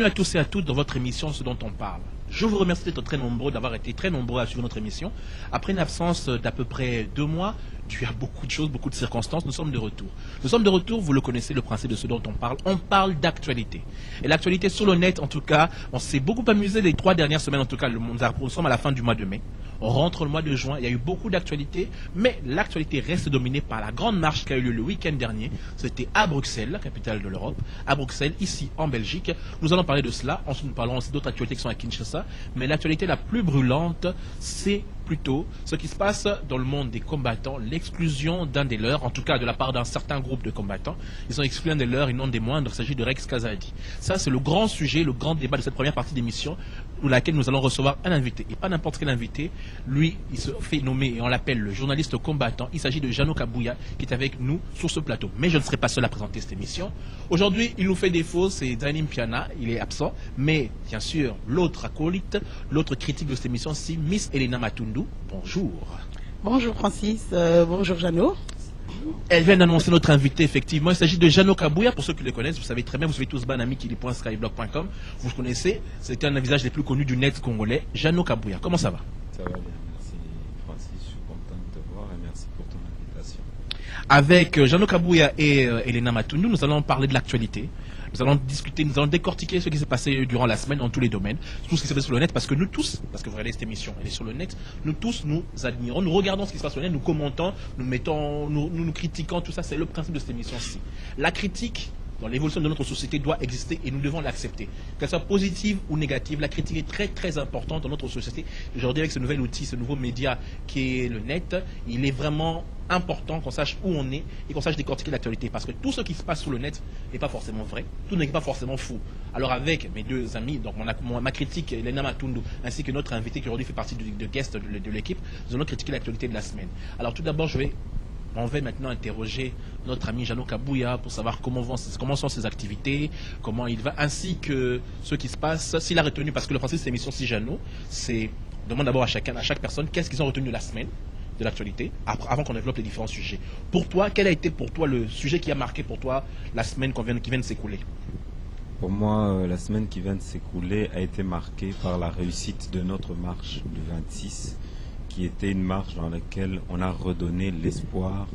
Bienvenue à tous et à toutes dans votre émission Ce dont on parle. Je vous remercie d'être très nombreux, d'avoir été très nombreux à suivre notre émission. Après une absence d'à peu près 2 mois, dû à beaucoup de choses, beaucoup de circonstances, nous sommes de retour. Nous sommes de retour, vous le connaissez, le principe de ce dont on parle d'actualité. Et l'actualité sur le net, en tout cas, on s'est beaucoup amusé les 3 dernières semaines, en tout cas, nous sommes à la fin du mois de mai. On rentre le mois de juin, il y a eu beaucoup d'actualités, mais l'actualité reste dominée par la grande marche qui a eu lieu le week-end dernier. C'était à Bruxelles, la capitale de l'Europe, à Bruxelles, ici en Belgique. Nous allons parler de cela, ensuite nous parlerons aussi d'autres actualités qui sont à Kinshasa, mais l'actualité la plus brûlante, c'est plutôt ce qui se passe dans le monde des combattants, l'exclusion d'un des leurs, en tout cas de la part d'un certain groupe de combattants. Ils ont exclu un des leurs et non des moindres, il s'agit de Rex Kazadi. Ça, c'est le grand sujet, le grand débat de cette première partie d'émission, pour laquelle nous allons recevoir un invité, et pas n'importe quel invité. Lui, il se fait nommer et on l'appelle le journaliste combattant. Il s'agit de Jano Kabouya qui est avec nous sur ce plateau. Mais je ne serai pas seul à présenter cette émission. Aujourd'hui, il nous fait défaut, c'est Zanim Piana, il est absent. Mais bien sûr, l'autre acolyte, l'autre critique de cette émission, c'est Miss Elena Matundu. Bonjour. Bonjour Francis, bonjour Jano. Elle vient d'annoncer notre invité, effectivement. Il s'agit de Jano Kabouya. Pour ceux qui le connaissent, vous savez très bien, vous savez tous Banami qui est .skyblog.com. Vous le connaissez, c'est un des visages les plus connus du net congolais. Jano Kabouya, comment ça va? Ça va bien, merci Francis, je suis content de te voir et merci pour ton invitation. Avec Jano Kabouya et Elena Matundu, nous allons parler de l'actualité. Nous allons discuter, nous allons décortiquer ce qui s'est passé durant la semaine dans tous les domaines, tout ce qui s'est passé sur le net, parce que nous tous, parce que vous regardez cette émission, elle est sur le net, nous tous nous admirons, nous regardons ce qui se passe sur le net, nous commentons, nous mettons, nous critiquons, tout ça, c'est le principe de cette émission-ci. La critique dans l'évolution de notre société doit exister et nous devons l'accepter. Qu'elle soit positive ou négative, la critique est très très importante dans notre société. Aujourd'hui, avec ce nouvel outil, ce nouveau média qui est le net, il est vraiment important qu'on sache où on est et qu'on sache décortiquer l'actualité. Parce que tout ce qui se passe sur le net n'est pas forcément vrai, tout n'est pas forcément fou. Alors avec mes 2 amis, donc ma critique, Elena Matundu, ainsi que notre invité qui aujourd'hui fait partie de guest de l'équipe, nous allons critiquer l'actualité de la semaine. Alors tout d'abord, on va maintenant interroger notre ami Jano Kabouya pour savoir comment sont ses activités, comment il va, ainsi que ce qui se passe, s'il a retenu, parce que le principe de cette émission, si Jano, c'est, on demande d'abord à chaque personne qu'est-ce qu'ils ont retenu de la semaine, de l'actualité, avant qu'on développe les différents sujets. Pour toi, quel a été pour toi le sujet qui a marqué pour toi la semaine qui vient de s'écouler? Pour moi, la semaine qui vient de s'écouler a été marquée par la réussite de notre marche du 26, qui était une marche dans laquelle on a redonné l'espoir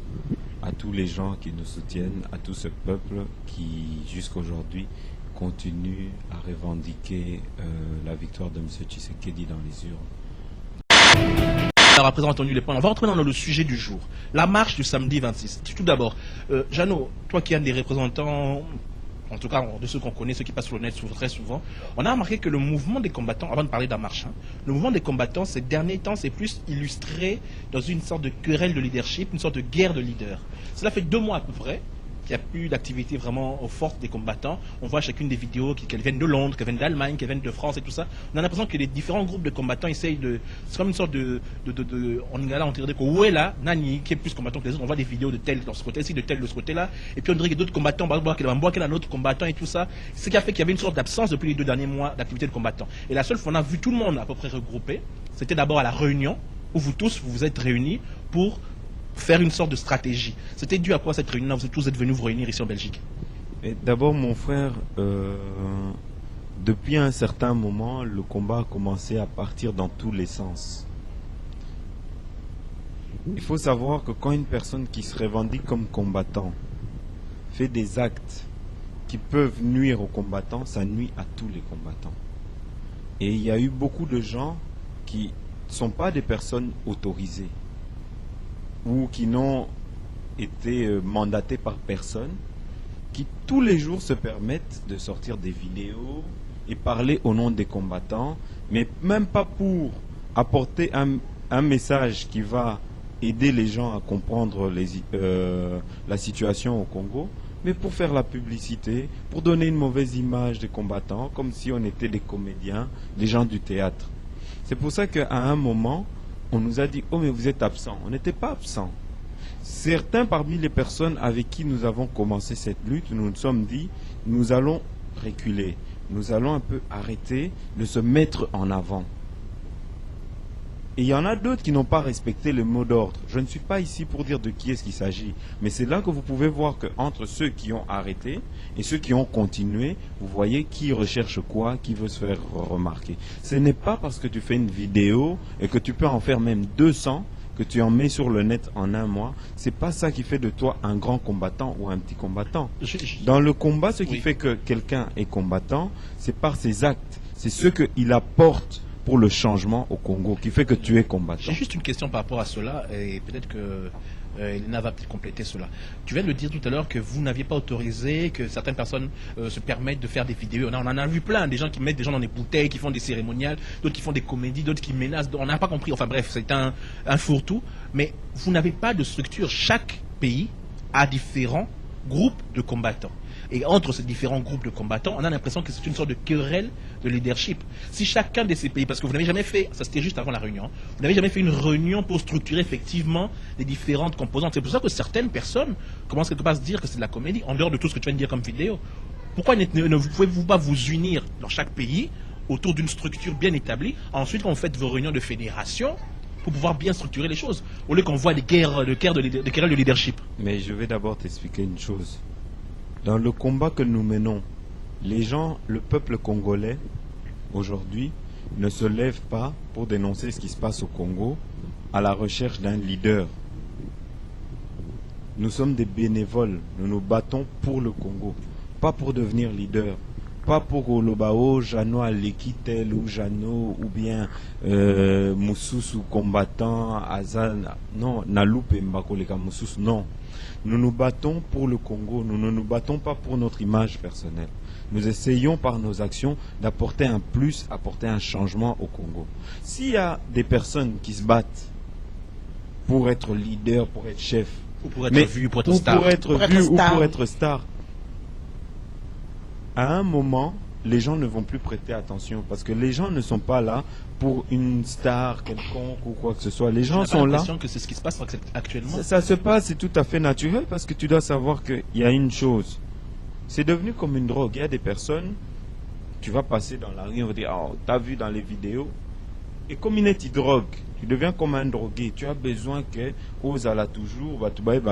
à tous les gens qui nous soutiennent, à tout ce peuple qui, jusqu'à aujourd'hui, continue à revendiquer la victoire de M. Tshisekedi dans les urnes. Alors, après avoir entendu les points, on va rentrer dans le sujet du jour. La marche du samedi 26. Tout d'abord, Jano, toi qui es un des représentants, en tout cas de ceux qu'on connaît, ceux qui passent sur le net très souvent, on a remarqué que le mouvement des combattants, avant de parler de la marche, le mouvement des combattants, ces derniers temps, c'est plus illustré dans une sorte de querelle de leadership, une sorte de guerre de leaders. Cela fait 2 mois à peu près qu'il n'y a plus d'activité vraiment forte des combattants. On voit chacune des vidéos qu'elles viennent de Londres, qu'elles viennent d'Allemagne, qu'elles viennent de France et tout ça. On a l'impression que les différents groupes de combattants essayent de... C'est comme une sorte en Lingala, on dirait que où est là, Nani, qui est plus combattant que les autres, on voit des vidéos de tel de ce côté-ci, de tel de ce côté-là, et puis on dirait que d'autres combattants, on voit qu'il y a un autre combattant et tout ça. Ce qui a fait qu'il y avait une sorte d'absence depuis les 2 derniers mois d'activité de combattants. Et la seule fois on a vu tout le monde à peu près regroupé, c'était d'abord à la réunion, où vous tous, vous vous êtes réunis pour faire une sorte de stratégie. C'était dû à quoi cette réunion? Vous tous êtes venus vous réunir ici en Belgique? D'abord, mon frère, depuis un certain moment, le combat a commencé à partir dans tous les sens. Il faut savoir que quand une personne qui se revendique comme combattant fait des actes qui peuvent nuire aux combattants, ça nuit à tous les combattants. Et il y a eu beaucoup de gens qui ne sont pas des personnes autorisées ou qui n'ont été mandatés par personne, qui tous les jours se permettent de sortir des vidéos et parler au nom des combattants, mais même pas pour apporter un message qui va aider les gens à comprendre la situation au Congo, mais pour faire la publicité, pour donner une mauvaise image des combattants, comme si on était des comédiens, des gens du théâtre. C'est pour ça qu'à un moment, on nous a dit « Oh, mais vous êtes absents ». On n'était pas absents. Certains parmi les personnes avec qui nous avons commencé cette lutte, nous nous sommes dit « Nous allons reculer, nous allons un peu arrêter de se mettre en avant ». Et il y en a d'autres qui n'ont pas respecté le mot d'ordre. Je ne suis pas ici pour dire de qui est-ce qu'il s'agit. Mais c'est là que vous pouvez voir qu'entre ceux qui ont arrêté et ceux qui ont continué, vous voyez qui recherche quoi, qui veut se faire remarquer. Ce n'est pas parce que tu fais une vidéo et que tu peux en faire même 200 que tu en mets sur le net en un mois. C'est pas ça qui fait de toi un grand combattant ou un petit combattant. Dans le combat, ce qui fait que quelqu'un est combattant, c'est par ses actes. C'est ce qu'il apporte pour le changement au Congo, qui fait que tu es combattant. J'ai juste une question par rapport à cela, et peut-être que Elena va peut-être compléter cela. Tu viens de le dire tout à l'heure que vous n'aviez pas autorisé, que certaines personnes se permettent de faire des vidéos. On en a vu plein, des gens qui mettent des gens dans des bouteilles, qui font des cérémoniales, d'autres qui font des comédies, d'autres qui menacent. On n'a pas compris. Enfin bref, c'est un fourre-tout. Mais vous n'avez pas de structure. Chaque pays a différents groupes de combattants. Et entre ces différents groupes de combattants, on a l'impression que c'est une sorte de querelle de leadership. Si chacun de ces pays, parce que vous n'avez jamais fait, ça c'était juste avant la réunion, vous n'avez jamais fait une réunion pour structurer effectivement les différentes composantes. C'est pour ça que certaines personnes commencent quelque part à se dire que c'est de la comédie, en dehors de tout ce que tu viens de dire comme vidéo. Pourquoi ne pouvez-vous pas vous unir dans chaque pays autour d'une structure bien établie, ensuite quand vous faites vos réunions de fédération, pour pouvoir bien structurer les choses, au lieu qu'on voit des querelles de leadership. Mais je vais d'abord t'expliquer une chose. Dans le combat que nous menons, les gens, le peuple congolais, aujourd'hui, ne se lève pas pour dénoncer ce qui se passe au Congo à la recherche d'un leader. Nous sommes des bénévoles, nous nous battons pour le Congo, pas pour devenir leader, pas pour Olobao, Jano Alekitel ou Jano ou bien Moussous combattant, Azan, non, Naloupe Mbakoleka Moussous, non. Nous nous battons pour le Congo, nous ne nous battons pas pour notre image personnelle. Nous essayons par nos actions d'apporter un plus, apporter un changement au Congo. S'il y a des personnes qui se battent pour être leader, pour être chef, ou pour être vu, pour être star, ou pour être star, à un moment, les gens ne vont plus prêter attention parce que les gens ne sont pas là pour une star quelconque ou quoi que ce soit. Les gens sont là. Que c'est ce qui se passe actuellement. Ça se passe, c'est tout à fait naturel parce que tu dois savoir qu'il y a une chose. C'est devenu comme une drogue. Il y a des personnes, tu vas passer dans la rue, on va dire, oh, t'as vu dans les vidéos. Et comme une drogue, tu deviens comme un drogué. Tu as besoin que, Ozala toujours,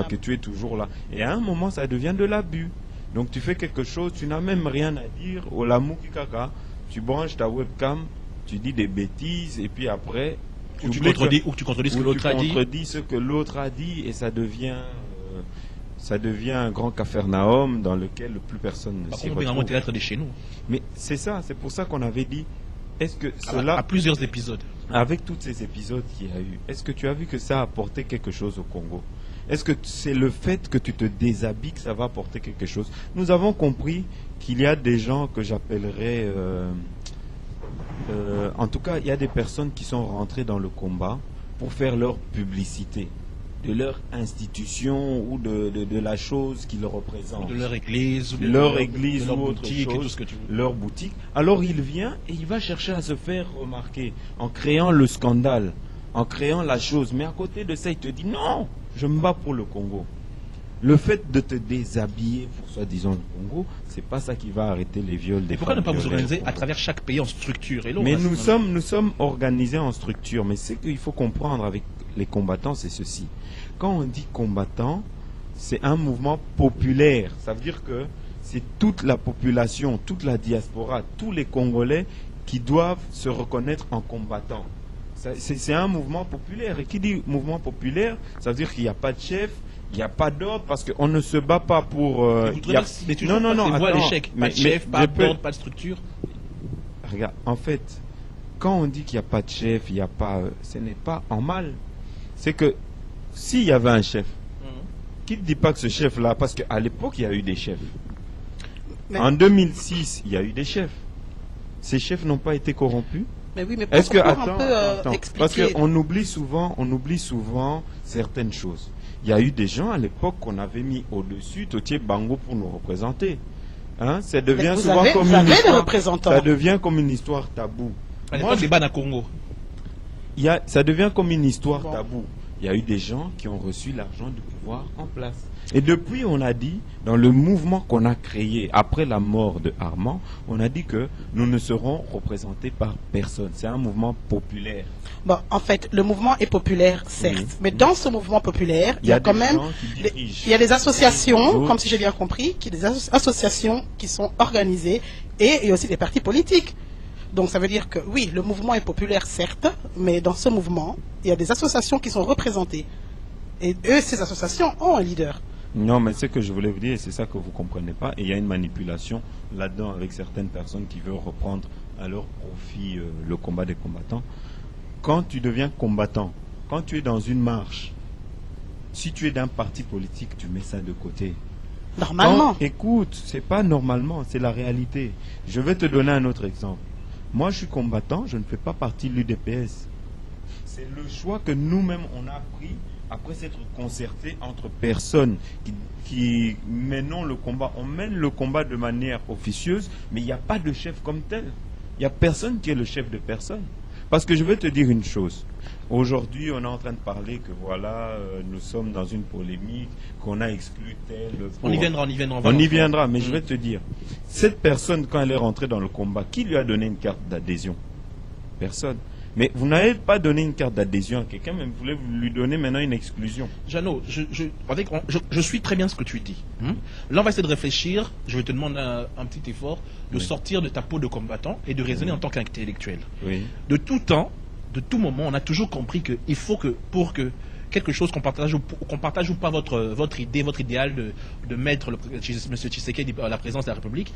que tu es toujours là. Et à un moment, ça devient de l'abus. Donc tu fais quelque chose, tu n'as même rien à dire. Au lamou kikaka, tu branches ta webcam, tu dis des bêtises et puis après tu contredis ce que l'autre a dit. Tu contredis ce que l'autre a dit et ça devient un grand capharnaüm dans lequel plus personne ne s'y retrouve. Théâtre de chez nous. Mais c'est ça, c'est pour ça qu'on avait dit. Est-ce que cela, à plusieurs épisodes, avec tous ces épisodes qu'il y a eu, est-ce que tu as vu que ça a apporté quelque chose au Congo? Est-ce que c'est le fait que tu te déshabilles que ça va apporter quelque chose? Nous avons compris qu'il y a des gens que j'appellerais... en tout cas, il y a des personnes qui sont rentrées dans le combat pour faire leur publicité de leur institution ou de la chose qu'ils représentent. De leur église, ou de leur église ou autre boutique, chose, et tout ce que tu veux. Leur boutique. Alors il vient et il va chercher à se faire remarquer en créant le scandale, en créant la chose. Mais à côté de ça, il te dit non, je me bats pour le Congo. Le fait de te déshabiller pour soi-disant le Congo, c'est pas ça qui va arrêter les viols des femmes. Et pourquoi ne pas vous organiser à travers chaque pays en structure? Mais nous sommes organisés en structure. Mais ce qu'il faut comprendre avec les combattants, c'est ceci. Quand on dit combattant, c'est un mouvement populaire. Ça veut dire que c'est toute la population, toute la diaspora, tous les Congolais qui doivent se reconnaître en combattant. C'est un mouvement populaire. Et qui dit mouvement populaire, ça veut dire qu'il n'y a pas de chef, il n'y a pas d'ordre, parce qu'on ne se bat pas pour... non, l'échec. Pas de chef, pas d'ordre, pas de structure. Regarde, en fait, quand on dit qu'il n'y a pas de chef, il n'y a pas... ce n'est pas en mal. C'est que s'il y avait un chef, qui ne dit pas que ce chef-là... Parce qu'à l'époque, il y a eu des chefs. En 2006, il y a eu des chefs. Ces chefs n'ont pas été corrompus. Mais oui, mais est-ce que attends, parce qu'on oublie souvent certaines choses. Il y a eu des gens à l'époque qu'on avait mis au-dessus, Totier Bango, pour nous représenter. Hein? Ça devient souvent comme une histoire. Ça devient comme une histoire taboue. À l'époque, c'est Bana Congo. Ça devient comme une histoire taboue. il y a eu des gens qui ont reçu l'argent du pouvoir en place. Et depuis, on a dit, dans le mouvement qu'on a créé après la mort de Armand, on a dit que nous ne serons représentés par personne. C'est un mouvement populaire. Bon, en fait, le mouvement est populaire, certes, Oui. mais dans ce mouvement populaire, il y a quand des même, gens qui dirigent. il y a des associations, Oui. comme si j'ai bien compris, qui des associations qui sont organisées et il y a aussi des partis politiques. Donc ça veut dire que oui, le mouvement est populaire, certes, mais dans ce mouvement, il y a des associations qui sont représentées. Et eux, ces associations ont un leader. Non, mais ce que je voulais vous dire, c'est ça que vous ne comprenez pas. Et il y a une manipulation là-dedans avec certaines personnes qui veulent reprendre à leur profit le combat des combattants. Quand tu deviens combattant, quand tu es dans une marche, si tu es d'un parti politique, tu mets ça de côté. Normalement. Non, écoute, c'est pas normalement, c'est la réalité. Je vais te donner un autre exemple. Moi, je suis combattant, je ne fais pas partie de l'UDPS. C'est le choix que nous-mêmes, on a pris après s'être concerté entre personnes qui menons le combat. On mène le combat de manière officieuse, mais il n'y a pas de chef comme tel. Il n'y a personne qui est le chef de personne. Parce que je vais te dire une chose. Aujourd'hui, on est en train de parler que voilà, nous sommes dans une polémique, qu'on a exclu tel... On y viendra, on y viendra. On y viendra, mais je vais te dire, cette personne, quand elle est rentrée dans le combat, qui lui a donné une carte d'adhésion? Personne. Mais vous n'avez pas donné une carte d'adhésion à quelqu'un, mais vous voulez lui donner maintenant une exclusion. Jeannot, je suis très bien ce que tu dis. Là, on va essayer de réfléchir. Je vais te demander un petit effort de sortir de ta peau de combattant et de raisonner en tant qu'intellectuel. Oui. De tout temps, de tout moment, on a toujours compris qu'il faut que, pour que quelque chose qu'on partage ou pas votre idée, votre idéal de mettre M. Tshisekedi à la présidence de la République,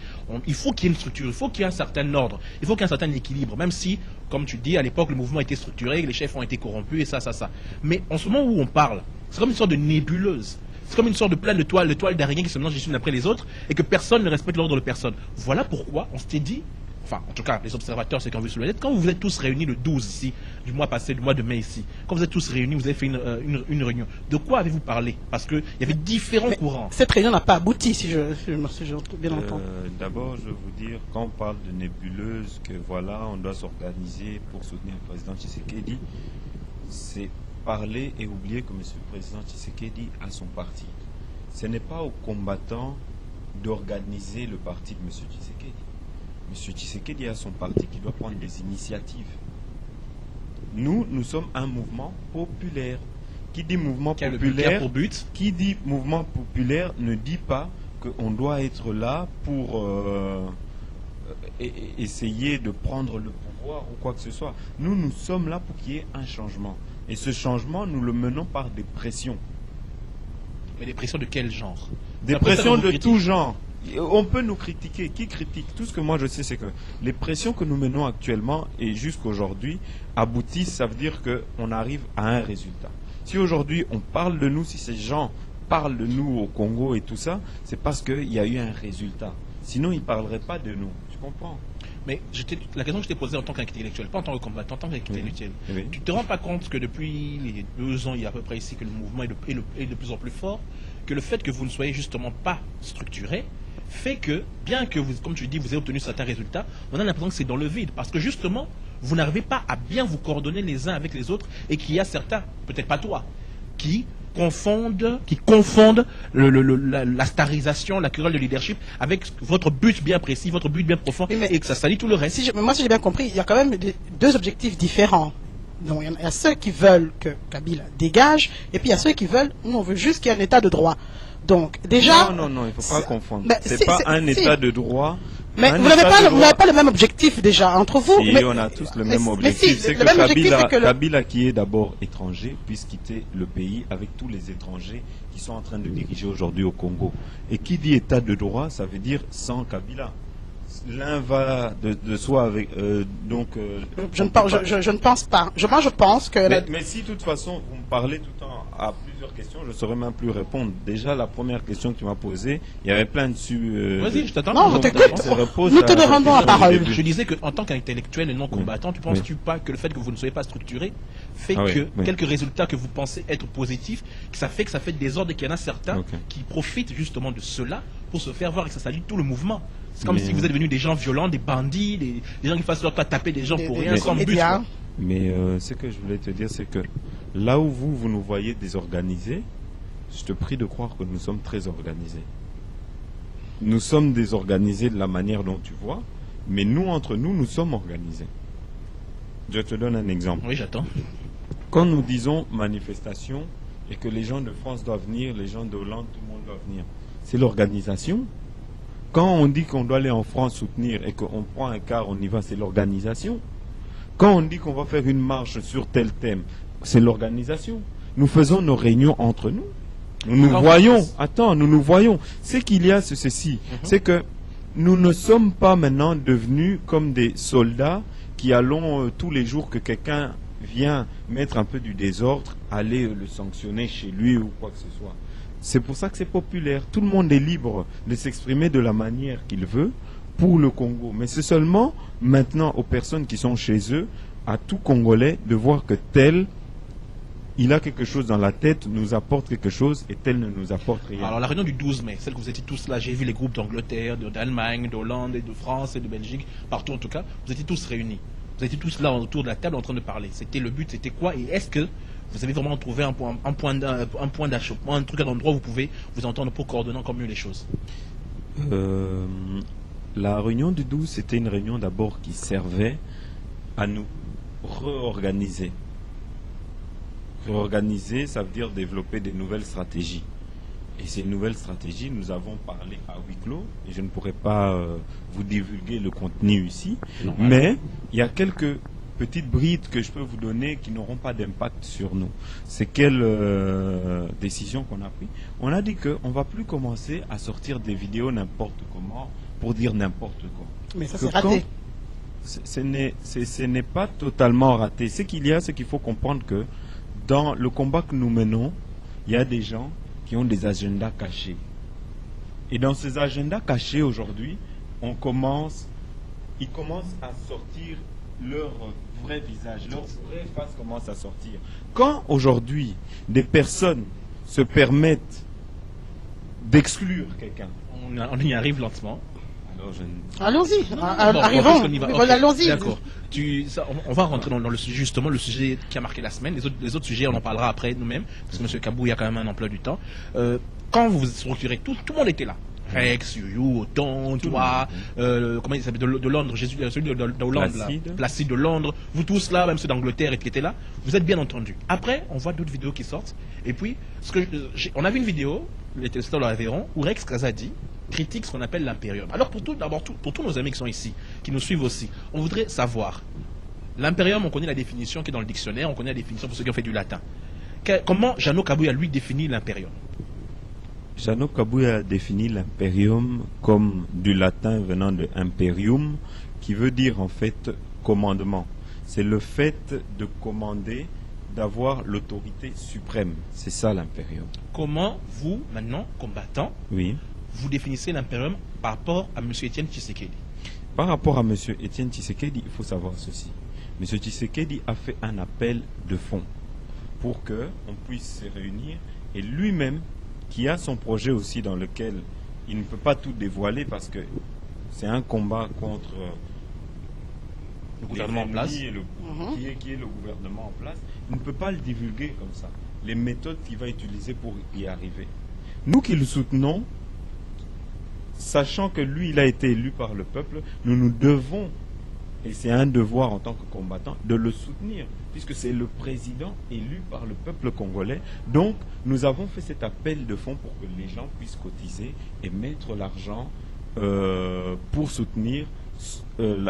il faut qu'il y ait une structure, il faut qu'il y ait un certain ordre, il faut qu'il y ait un certain équilibre, même si, comme tu dis, à l'époque, le mouvement était structuré, les chefs ont été corrompus et ça. Mais en ce moment où on parle, c'est comme une sorte de nébuleuse. C'est comme une sorte de plein de toiles d'araignées qui se mélangent les unes après les autres et que personne ne respecte l'ordre de personne. Voilà pourquoi on s'était dit, enfin, en tout cas, les observateurs, c'est quand vous soulever, quand vous êtes tous réunis le 12 ici, du mois passé, du mois de mai ici, quand vous êtes tous réunis, vous avez fait une réunion. De quoi avez-vous parlé? Parce qu'il y avait différents courants. Cette réunion n'a pas abouti, si je bien entendu. D'abord, je vais vous dire, quand on parle de nébuleuse, que voilà, on doit s'organiser pour soutenir le président Tshisekedi, c'est parler et oublier que M. le président Tshisekedi a son parti. Ce n'est pas aux combattants d'organiser le parti de M. Tshisekedi. M. Tshisekedi a son parti qui doit prendre des initiatives. Nous sommes un mouvement populaire. Qui dit mouvement populaire, pour but. Qui dit mouvement populaire ne dit pas qu'on doit être là pour essayer de prendre le pouvoir ou quoi que ce soit. Nous sommes là pour qu'il y ait un changement. Et ce changement, nous le menons par des pressions. Mais des pressions de quel genre? Des pressions de tout genre. On peut nous critiquer. Qui critique? Tout ce que moi je sais, c'est que les pressions que nous menons actuellement et jusqu'aujourd'hui aboutissent, ça veut dire qu'on arrive à un résultat. Si aujourd'hui on parle de nous, si ces gens parlent de nous au Congo et tout ça, c'est parce qu'il y a eu un résultat. Sinon, ils ne parleraient pas de nous. Tu comprends? Mais la question que je t'ai posée en tant qu'intellectuel, pas en tant que combattant, en tant qu'intellectuel, Oui. tu ne te rends pas compte que depuis les 2 ans, il y a à peu près ici, que le mouvement est de plus en plus fort, que le fait que vous ne soyez justement pas structuré fait que, bien que vous, comme tu dis, vous ayez obtenu certains résultats, on a l'impression que c'est dans le vide, parce que justement, vous n'arrivez pas à bien vous coordonner les uns avec les autres, et qu'il y a certains, peut-être pas toi, qui confondent la starisation, la querelle de leadership avec votre but bien précis, votre but bien profond, Oui, mais et que ça salit tout le reste. Moi, si j'ai bien compris, il y a quand même deux objectifs différents. Donc, il y a ceux qui veulent que Kabila dégage, et puis il y a ceux qui veulent, nous on veut juste qu'il y ait un état de droit. Donc, déjà... Non, il ne faut pas confondre. Mais C'est pas un état de droit. Mais vous n'avez pas le même objectif déjà entre vous. Si, mais, on a tous le même objectif. Si, c'est le que même objectif, c'est que Kabila, qui est d'abord étranger, puisse quitter le pays avec tous les étrangers qui sont en train de diriger aujourd'hui au Congo. Et qui dit état de droit, ça veut dire sans Kabila. L'un va de soi avec... je ne pense pas. Moi, je pense que... Mais si, de toute façon, vous me parlez tout le temps à plusieurs questions, je ne saurais même plus répondre. Déjà, la première question que tu m'as posée, il y avait plein dessus... Vas-y, je t'attends. Non, je t'écoute. Nous te demandons la parole. Je disais qu'en tant qu'intellectuel et non combattant, tu ne penses-tu pas que le fait que vous ne soyez pas structuré fait quelques résultats que vous pensez être positifs, que ça fait des ordres et qu'il y en a certains qui profitent justement de cela pour se faire voir et que ça salit tout le mouvement. C'est comme si vous êtes devenus des gens violents, des bandits, des gens qui fassent leur temps taper des gens pour rien, sans but. Mais ce que je voulais te dire, c'est que Là où vous nous voyez désorganisés, je te prie de croire que nous sommes très organisés. Nous sommes désorganisés de la manière dont tu vois, mais nous, entre nous, nous sommes organisés. Je te donne un exemple. Oui, j'attends. Quand nous disons manifestation et que les gens de France doivent venir, les gens de Hollande, tout le monde doit venir, c'est l'organisation. Quand on dit qu'on doit aller en France soutenir et qu'on prend un car, on y va, c'est l'organisation. Quand on dit qu'on va faire une marche sur tel thème, c'est l'organisation. Nous faisons nos réunions entre nous. Nous nous voyons. Attends, nous nous voyons. Ce qu'il y a, c'est ceci. C'est que nous ne sommes pas maintenant devenus comme des soldats qui allons tous les jours que quelqu'un vient mettre un peu du désordre, aller le sanctionner chez lui ou quoi que ce soit. C'est pour ça que c'est populaire. Tout le monde est libre de s'exprimer de la manière qu'il veut pour le Congo. Mais c'est seulement maintenant aux personnes qui sont chez eux, à tout Congolais, de voir que tel, il a quelque chose dans la tête, nous apporte quelque chose et tel ne nous apporte rien. Alors la réunion du 12 mai, celle que vous étiez tous là, j'ai vu les groupes d'Angleterre, d'Allemagne, d'Hollande et de France et de Belgique, partout en tout cas, vous étiez tous réunis. Vous étiez tous là autour de la table en train de parler. C'était le but, c'était quoi? Et est-ce que vous avez vraiment trouvé un point d'achoppement, un truc, un endroit où vous pouvez vous entendre pour coordonner encore mieux les choses? La réunion du 12, c'était une réunion d'abord qui servait à nous réorganiser. Réorganiser, ça veut dire développer des nouvelles stratégies. Et ces nouvelles stratégies, nous avons parlé à huis clos, et je ne pourrais pas vous divulguer le contenu ici, mais il y a quelques petites brides que je peux vous donner qui n'auront pas d'impact sur nous. C'est quelle décision qu'on a prise? On a dit qu'on ne va plus commencer à sortir des vidéos n'importe comment pour dire n'importe quoi. Mais ça, c'est raté. Ce n'est pas totalement raté. Ce qu'il y a, c'est qu'il faut comprendre que dans le combat que nous menons, il y a des gens qui ont des agendas cachés. Et dans ces agendas cachés aujourd'hui, ils commencent à sortir leur vrai visage, leur vraie face commence à sortir. Quand aujourd'hui des personnes se permettent d'exclure quelqu'un, On y arrive lentement. alors Allons-y, Bon, arrivons. on y va. Oui, Ok, allons-y. D'accord. On va rentrer dans le sujet, justement, le sujet qui a marqué la semaine. Les autres sujets, on en parlera après nous-mêmes, parce que M. Kabou, il y a quand même un emploi du temps. Quand vous vous structurez, tout le monde était là. Rex, Youyou, Oton, toi, comment il s'appelle, de Londres, celui de Hollande, Placide de Londres, vous tous là, même ceux d'Angleterre qui étaient là, vous êtes bien entendus. Après, on voit d'autres vidéos qui sortent, et puis, on a vu une vidéo, les téléspectateurs la verront, où Rex Kazadi critique ce qu'on appelle l'impérium. Alors pour tous nos amis qui sont ici, qui nous suivent aussi, on voudrait savoir, l'impérium, on connaît la définition qui est dans le dictionnaire, on connaît la définition pour ceux qui ont fait du latin. Comment Jeannot Kabouya lui définit l'impérium? Jeannot Kabouya a défini l'impérium comme du latin venant de imperium, qui veut dire en fait commandement. C'est le fait de commander, d'avoir l'autorité suprême. C'est ça l'impérium. Comment vous, maintenant, combattants, oui, vous définissez l'impérium par rapport à M. Étienne Tshisekedi? Par rapport à M. Étienne Tshisekedi, il faut savoir ceci. M. Tshisekedi a fait un appel de fonds pour qu'on puisse se réunir et lui-même, qui a son projet aussi dans lequel il ne peut pas tout dévoiler parce que c'est un combat contre le gouvernement en place, qui est le gouvernement en place, il ne peut pas le divulguer comme ça. Les méthodes qu'il va utiliser pour y arriver. Nous qui le soutenons, sachant que lui, il a été élu par le peuple, nous devons, et c'est un devoir en tant que combattant, de le soutenir, puisque c'est le président élu par le peuple congolais. Donc, nous avons fait cet appel de fonds pour que les gens puissent cotiser et mettre l'argent pour soutenir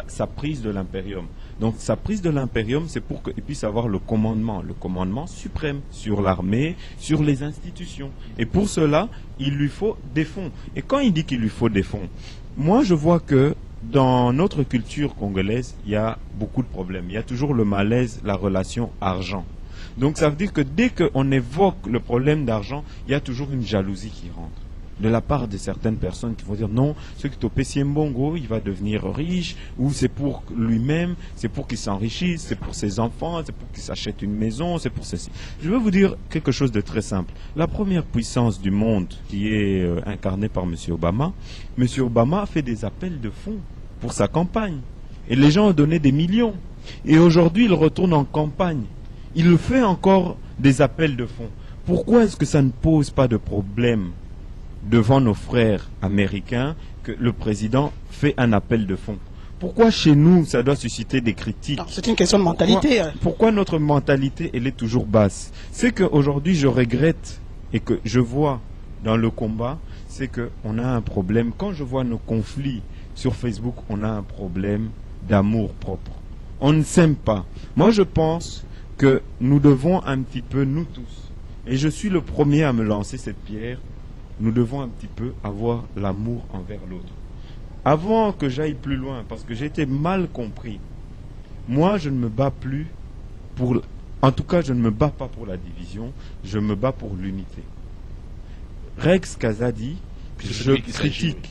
sa prise de l'impérium. Donc, sa prise de l'impérium, c'est pour qu'il puisse avoir le commandement suprême sur l'armée, sur les institutions. Et pour cela, il lui faut des fonds. Et quand il dit qu'il lui faut des fonds, moi, je vois que dans notre culture congolaise, il y a beaucoup de problèmes. Il y a toujours le malaise, la relation argent. Donc ça veut dire que dès qu'on évoque le problème d'argent, il y a toujours une jalousie qui rentre. De la part de certaines personnes qui vont dire non, ce qui est au PC Mbongo, il va devenir riche, ou c'est pour lui-même, c'est pour qu'il s'enrichisse, c'est pour ses enfants, c'est pour qu'il s'achète une maison, c'est pour ceci. Je veux vous dire quelque chose de très simple. La première puissance du monde qui est incarnée par M. Obama a fait des appels de fonds pour sa campagne. Et les gens ont donné des millions. Et aujourd'hui, il retourne en campagne. Il fait encore des appels de fonds. Pourquoi est-ce que ça ne pose pas de problème devant nos frères américains que le président fait un appel de fonds? Pourquoi chez nous, ça doit susciter des critiques? C'est une question de mentalité. Pourquoi notre mentalité, elle est toujours basse? C'est qu'aujourd'hui, je regrette et que je vois dans le combat, c'est qu'on a un problème. Quand je vois nos conflits sur Facebook, on a un problème d'amour propre. On ne s'aime pas. Moi, je pense que nous devons un petit peu, nous tous, et je suis le premier à me lancer cette pierre, nous devons un petit peu avoir l'amour envers l'autre. Avant que j'aille plus loin, parce que j'ai été mal compris, moi je ne me bats plus pour... En tout cas, je ne me bats pas pour la division, je me bats pour l'unité. Rex Kazadi, je critique.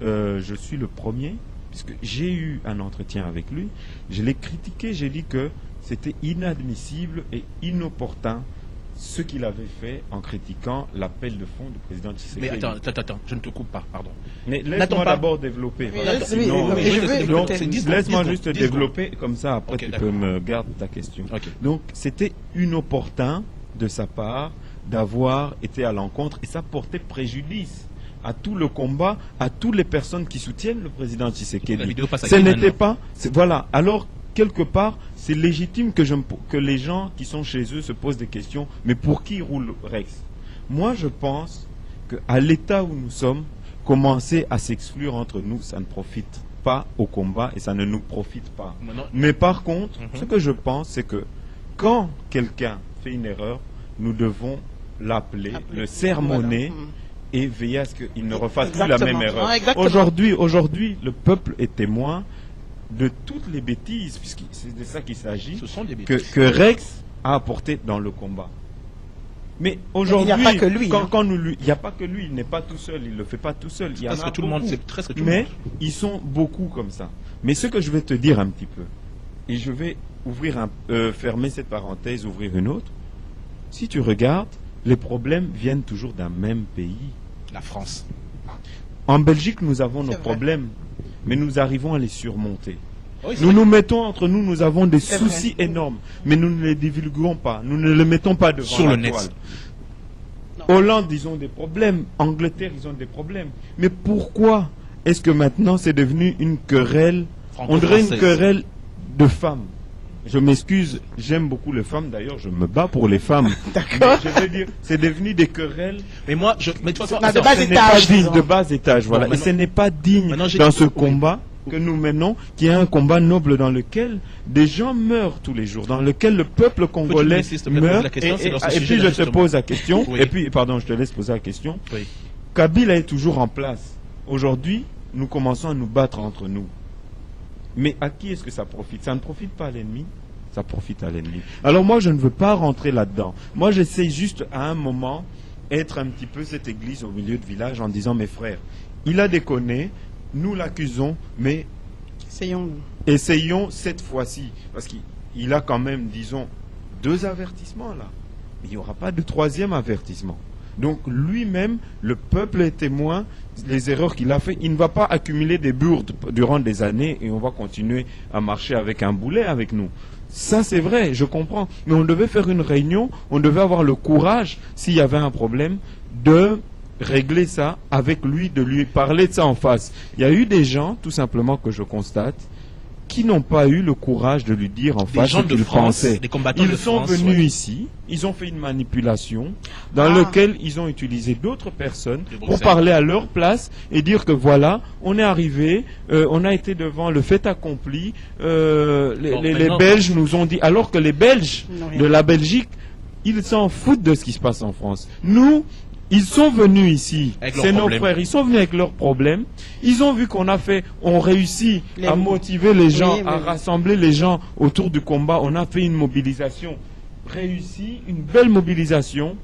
Je suis le premier, puisque j'ai eu un entretien avec lui, je l'ai critiqué, j'ai dit que c'était inadmissible et inopportun ce qu'il avait fait en critiquant l'appel de fonds du président Tshisekedi. Mais attends, je ne te coupe pas, pardon. Mais laisse-moi d'abord développer. Laisse-moi juste développer, comme ça après tu peux me garder ta question. Donc c'était inopportun de sa part d'avoir été à l'encontre et ça portait préjudice à tout le combat, à toutes les personnes qui soutiennent le président Tshisekedi. Ce n'était pas... Voilà, alors quelque part, c'est légitime que les gens qui sont chez eux se posent des questions, mais pour qui roule Rex? Moi, je pense qu'à l'état où nous sommes, commencer à s'exclure entre nous, ça ne profite pas au combat et ça ne nous profite pas. Mais par contre, ce que je pense, c'est que quand quelqu'un fait une erreur, nous devons l'appeler, le sermonner et veiller à ce qu'il ne refasse plus la même erreur. Aujourd'hui, le peuple est témoin de toutes les bêtises, puisque c'est de ça qu'il s'agit, que Rex a apporté dans le combat. Mais aujourd'hui, il n'y a pas que lui. Il n'y a pas que lui, il n'est pas tout seul, il ne le fait pas tout seul. Il y en a beaucoup. Mais ils sont beaucoup comme ça. Mais ce que je vais te dire un petit peu, et je vais fermer cette parenthèse, ouvrir une autre. Si tu regardes, les problèmes viennent toujours d'un même pays. La France. En Belgique, nous avons nos problèmes, mais nous arrivons à les surmonter. Nous nous mettons entre nous, nous avons des soucis énormes, mais nous ne les divulguons pas, nous ne les mettons pas devant sur la le toile. net. Hollande, ils ont des problèmes, Angleterre, ils ont des problèmes. Mais pourquoi est-ce que maintenant c'est devenu une querelle, on dirait une querelle de femmes? Je m'excuse, j'aime beaucoup les femmes, d'ailleurs je me bats pour les femmes. D'accord. Je veux dire, c'est devenu des querelles. Mais moi, mais de toute façon, de bas étage, voilà. Et ce n'est pas digne dans ce combat que nous menons, qui est un combat noble dans lequel des gens meurent tous les jours, dans lequel le peuple congolais meurt. Et puis je te pose la question, et puis, pardon, je te laisse poser la question. Kabila est toujours en place. Aujourd'hui, nous commençons à nous battre entre nous. Mais à qui est-ce que ça profite? Ça ne profite pas à l'ennemi, ça profite à l'ennemi. Alors moi, je ne veux pas rentrer là-dedans. Moi, j'essaie juste à un moment être un petit peu cette église au milieu de village en disant, mes frères, il a déconné, nous l'accusons, mais essayons cette fois-ci. Parce qu'il a quand même, disons, 2 avertissements là. Il n'y aura pas de 3e avertissement. Donc lui-même, le peuple est témoin des erreurs qu'il a fait. Il ne va pas accumuler des bourdes durant des années et on va continuer à marcher avec un boulet avec nous. Ça c'est vrai, je comprends. Mais on devait faire une réunion, on devait avoir le courage, s'il y avait un problème, de régler ça avec lui, de lui parler de ça en face. Il y a eu des gens, tout simplement, que je constate, qui n'ont pas eu le courage de lui dire en face ce qu'ils pensaient. Ils sont venus ici, ils ont fait une manipulation dans laquelle ils ont utilisé d'autres personnes pour parler à leur place et dire que voilà, on est arrivé, on a été devant le fait accompli, les Belges nous ont dit, alors que les Belges de la Belgique, ils s'en foutent de ce qui se passe en France. Nous, ils sont venus ici, c'est nos frères, ils sont venus avec leurs problèmes, ils ont vu qu'on réussit à motiver les gens, à rassembler les gens autour du combat, on a fait une mobilisation réussie, une belle mobilisation,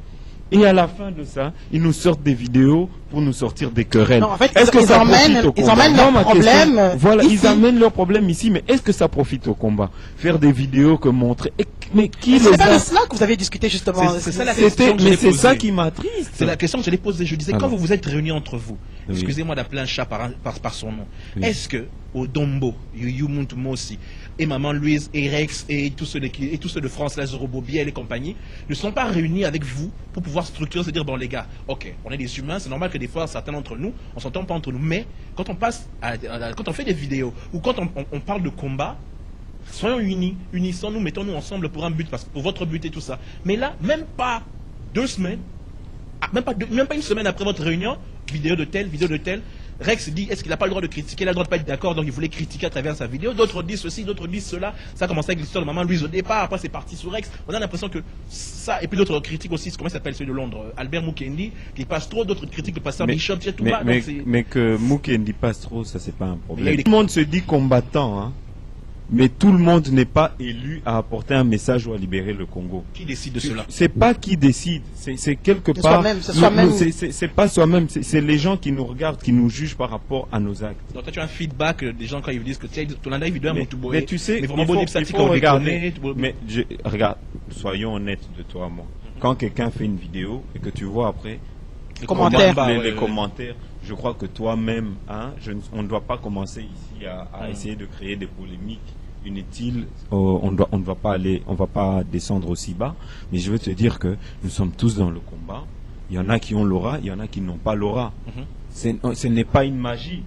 et à la fin de ça, ils nous sortent des vidéos pour nous sortir des querelles. Est-ce que ça profite au combat? Ils emmènent leurs problèmes. Voilà, ils amènent leurs problèmes ici, mais est-ce que ça profite au combat? Faire des vidéos que montrer. Mais qui les a... C'est pas de cela que vous avez discuté justement. C'est ça la question que mais c'est ça qui m'attriste. C'est la question que je l'ai posée. Je disais, quand vous vous êtes réunis entre vous, excusez-moi d'appeler un chat par son nom, est-ce que au Dombo, Yumuntu Mosi, et Maman Louise et Rex et tous ceux de France, Lazaro Bobiel et compagnie, ne sont pas réunis avec vous pour pouvoir structurer, se dire, bon les gars, ok, on est des humains, c'est normal que des fois, certains d'entre nous, on s'entend pas entre nous, mais quand on quand on fait des vidéos, ou quand on parle de combat, soyons unis, unissons-nous, mettons-nous ensemble pour un but, pour votre but et tout ça. Mais là, même pas 2 semaines, même pas une semaine après votre réunion, vidéo de tel, Rex dit, est-ce qu'il n'a pas le droit de critiquer, il a le droit de pas être d'accord, donc il voulait critiquer à travers sa vidéo. D'autres disent ceci, d'autres disent cela. Ça a commencé avec l'histoire de Maman Louise au départ, après c'est parti sur Rex. On a l'impression que ça, et puis d'autres critiques aussi, comment il s'appelle celui de Londres, Albert Mukendi, qui passe trop, d'autres critiques le pasteur Bishop, tout bas. Mais que Mukendi passe trop, ça c'est pas un problème. Tout le monde se dit combattant, hein. Mais tout le monde n'est pas élu à apporter un message ou à libérer le Congo. Qui décide de cela? C'est pas qui décide, c'est quelque part. C'est pas soi-même, c'est les gens qui nous regardent, qui nous jugent par rapport à nos actes. Donc toi tu as un feedback des gens quand ils vous disent que tu as évidemment mais tu sais, il faut regarder. Mais regarde, soyons honnêtes de toi et moi. Quand quelqu'un fait une vidéo et que tu vois après les commentaires, je crois que toi-même, hein, on ne doit pas commencer ici à essayer de créer des polémiques inutiles. On ne va pas descendre aussi bas. Mais je veux te dire que nous sommes tous dans le combat. Il y en a qui ont l'aura, il y en a qui n'ont pas l'aura. Ce n'est pas une magie.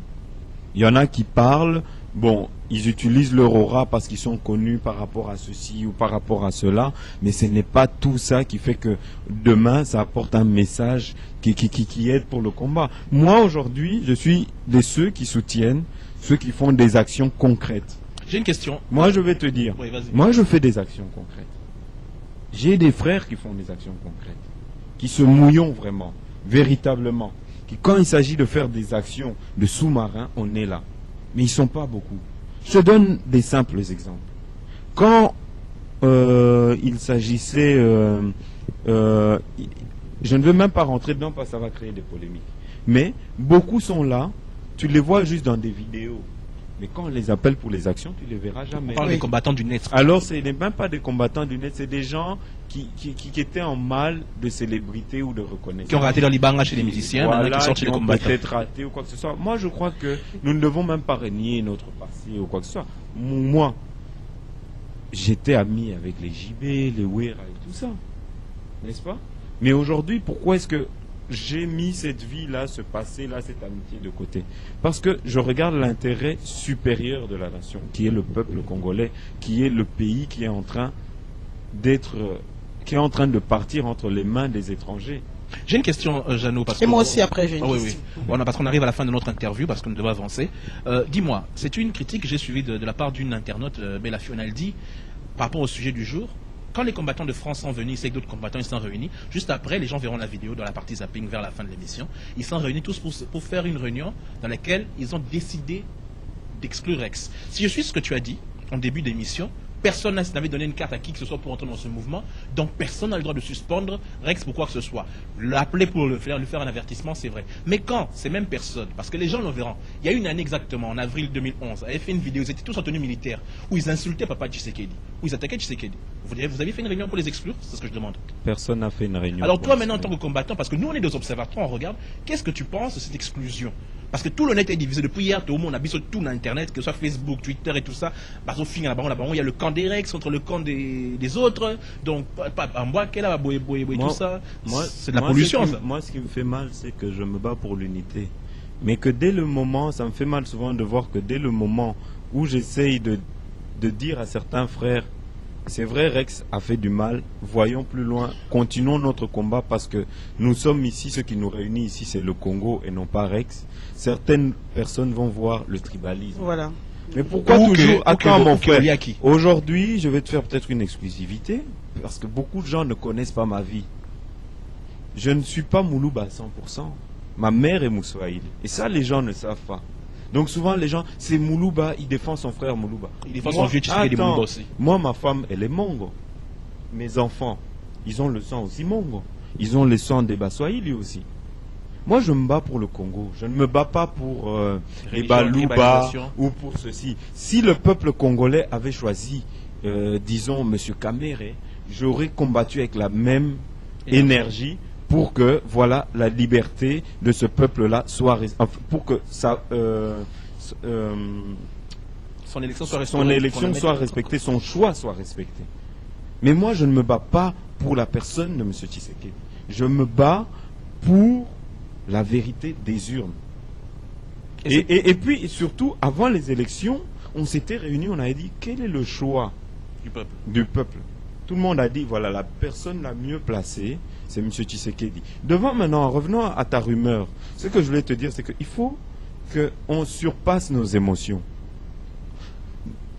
Il y en a qui parlent. Bon, ils utilisent leur aura parce qu'ils sont connus par rapport à ceci ou par rapport à cela, mais ce n'est pas tout ça qui fait que demain ça apporte un message qui aide pour le combat. Moi aujourd'hui, je suis de ceux qui soutiennent ceux qui font des actions concrètes. J'ai une question. Moi je vais te dire, oui, moi je fais des actions concrètes. J'ai des frères qui font des actions concrètes, qui se mouillent vraiment, véritablement. Qui, quand il s'agit de faire des actions de sous-marins, on est là. Mais ils ne sont pas beaucoup. Je te donne des simples exemples. Quand il s'agissait... je ne veux même pas rentrer dedans parce que ça va créer des polémiques. Mais beaucoup sont là, tu les vois juste dans des vidéos. Mais quand on les appelle pour les actions, tu ne les verras jamais. On parle des combattants du net. Alors, ce n'est même pas des combattants du net, c'est des gens qui étaient en mal de célébrité ou de reconnaissance. Qui ont raté leur libanga chez les musiciens, voilà, qui sont chez les combattants. Peut-être raté ou quoi que ce soit. Moi, je crois que nous ne devons même pas renier notre passé ou quoi que ce soit. Moi, j'étais ami avec les JB, les Wera et tout ça. N'est-ce pas? Mais aujourd'hui, pourquoi est-ce que j'ai mis cette vie-là, ce passé-là, cette amitié de côté? Parce que je regarde l'intérêt supérieur de la nation, qui est le peuple congolais, qui est le pays qui est en train de partir entre les mains des étrangers. J'ai une question, Jeannot. Et moi aussi, après, j'ai une question. Oui. Bon, parce qu'on arrive à la fin de notre interview, parce que nous devons avancer. Dis-moi, c'est une critique que j'ai suivie de la part d'une internaute, Bella Fionaldi, par rapport au sujet du jour. Quand les combattants de France sont venus, c'est que d'autres combattants ils sont réunis. Juste après, les gens verront la vidéo dans la partie zapping vers la fin de l'émission. Ils sont réunis tous pour faire une réunion dans laquelle ils ont décidé d'exclure Rex. Si je suis ce que tu as dit en début d'émission, personne n'avait donné une carte à qui que ce soit pour entrer dans ce mouvement, donc personne n'a le droit de suspendre Rex pour quoi que ce soit. L'appeler pour lui faire un avertissement, c'est vrai. Mais quand ces mêmes personnes, parce que les gens le verront, il y a une année exactement, en avril 2011, avaient fait une vidéo, ils étaient tous en tenue militaire, où ils insultaient Papa Tshisekedi, où ils attaquaient Tshisekedi. Vous avez fait une réunion pour les exclure? C'est ce que je demande. Personne n'a fait une réunion. Alors toi maintenant en tant que combattant, parce que nous on est des observateurs, on regarde, qu'est-ce que tu penses de cette exclusion? Parce que tout le net est divisé. Depuis hier, tout le monde a mis sur tout l'Internet, que ce soit Facebook, Twitter et tout ça. Parce qu'au final, là-bas, il y a le camp des Rex contre le camp des autres. Donc, en bois, quel a tout ça. C'est de la pollution, ça. Moi, ce qui me fait mal, c'est que je me bats pour l'unité. Mais que dès le moment, ça me fait mal souvent de voir que dès le moment où j'essaye de dire à certains frères, c'est vrai, Rex a fait du mal, voyons plus loin, continuons notre combat parce que nous sommes ici, ce qui nous réunit ici, c'est le Congo et non pas Rex. Certaines personnes vont voir le tribalisme. Voilà. Mais pourquoi toujours... Attends, mon frère, aujourd'hui, je vais te faire peut-être une exclusivité, parce que beaucoup de gens ne connaissent pas ma vie. Je ne suis pas Moulouba à 100%. Ma mère est Moussaïl. Et ça, les gens ne savent pas. Donc souvent les gens, c'est Moulouba, il défend son frère Moulouba. Il défend son vieux Tshisekedi Moulouba aussi. Moi, ma femme, elle est Mongo. Mes enfants, ils ont le sang aussi Mongo. Ils ont le sang des Baswahili aussi. Moi, je me bats pour le Congo. Je ne me bats pas pour les Balouba ou pour ceci. Si le peuple congolais avait choisi, disons, M. Kamere, j'aurais combattu avec la même énergie pour que, voilà, la liberté de ce peuple-là soit... pour que ça son élection soit son élection soit respectée, son choix soit respecté. Mais moi, je ne me bats pas pour la personne de M. Tshisekedi. Je me bats pour la vérité des urnes. Et puis, surtout, avant les élections, on s'était réunis, on avait dit, quel est le choix du peuple? Tout le monde a dit, voilà, la personne la mieux placée, c'est M. Tshisekedi. Maintenant, revenons à ta rumeur. Ce que je voulais te dire, c'est qu'il faut qu'on surpasse nos émotions.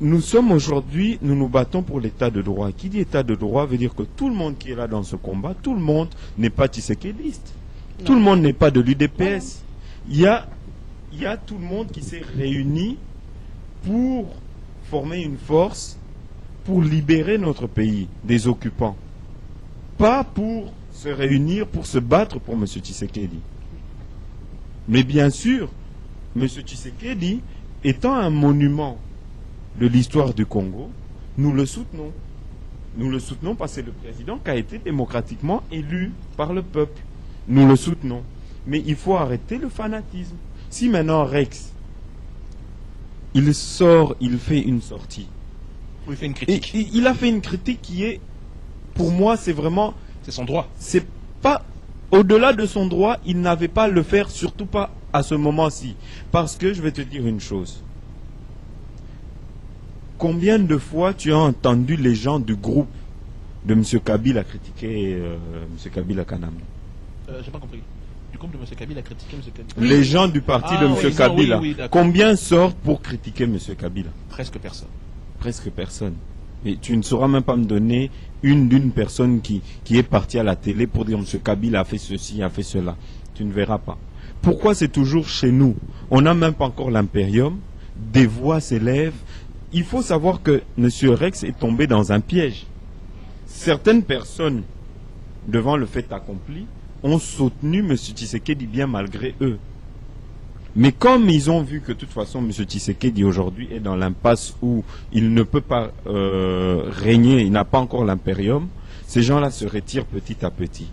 Nous sommes aujourd'hui, nous nous battons pour l'état de droit. Qui dit état de droit veut dire que tout le monde qui est là dans ce combat, tout le monde n'est pas tshisekédiste. Tout le monde n'est pas de l'UDPS. Il y a tout le monde qui s'est réuni pour former une force pour libérer notre pays des occupants. Pas pour se réunir, pour se battre pour M. Tshisekedi. Mais bien sûr, M. Tshisekedi étant un monument de l'histoire du Congo, nous le soutenons. Nous le soutenons parce que c'est le président qui a été démocratiquement élu par le peuple. Nous le soutenons. Mais il faut arrêter le fanatisme. Si maintenant Rex, il sort, il fait une sortie. Il fait une critique. Il a fait une critique qui est, pour moi, c'est vraiment... C'est son droit. C'est pas... Au-delà de son droit, il n'avait pas à le faire, surtout pas à ce moment-ci. Parce que, je vais te dire une chose. Combien de fois tu as entendu les gens du groupe de M. Kabila critiquer M. Kabila Kanam? J'ai pas compris. Du groupe de M. Kabila a critiqué M. Kabila. Les gens du parti de M. Kabila. Oui, combien sortent pour critiquer M. Kabila? Presque personne. Presque personne. Et tu ne sauras même pas me donner d'une personne qui est partie à la télé pour dire M. Kabila a fait ceci, a fait cela. Tu ne verras pas. Pourquoi c'est toujours chez nous? On n'a même pas encore l'impérium. Des voix s'élèvent. Il faut savoir que M. Rex est tombé dans un piège. Certaines personnes, devant le fait accompli, ont soutenu M. Tshisekedi bien malgré eux. Mais comme ils ont vu que de toute façon M. Tshisekedi aujourd'hui est dans l'impasse où il ne peut pas régner, il n'a pas encore l'impérium, ces gens-là se retirent petit à petit.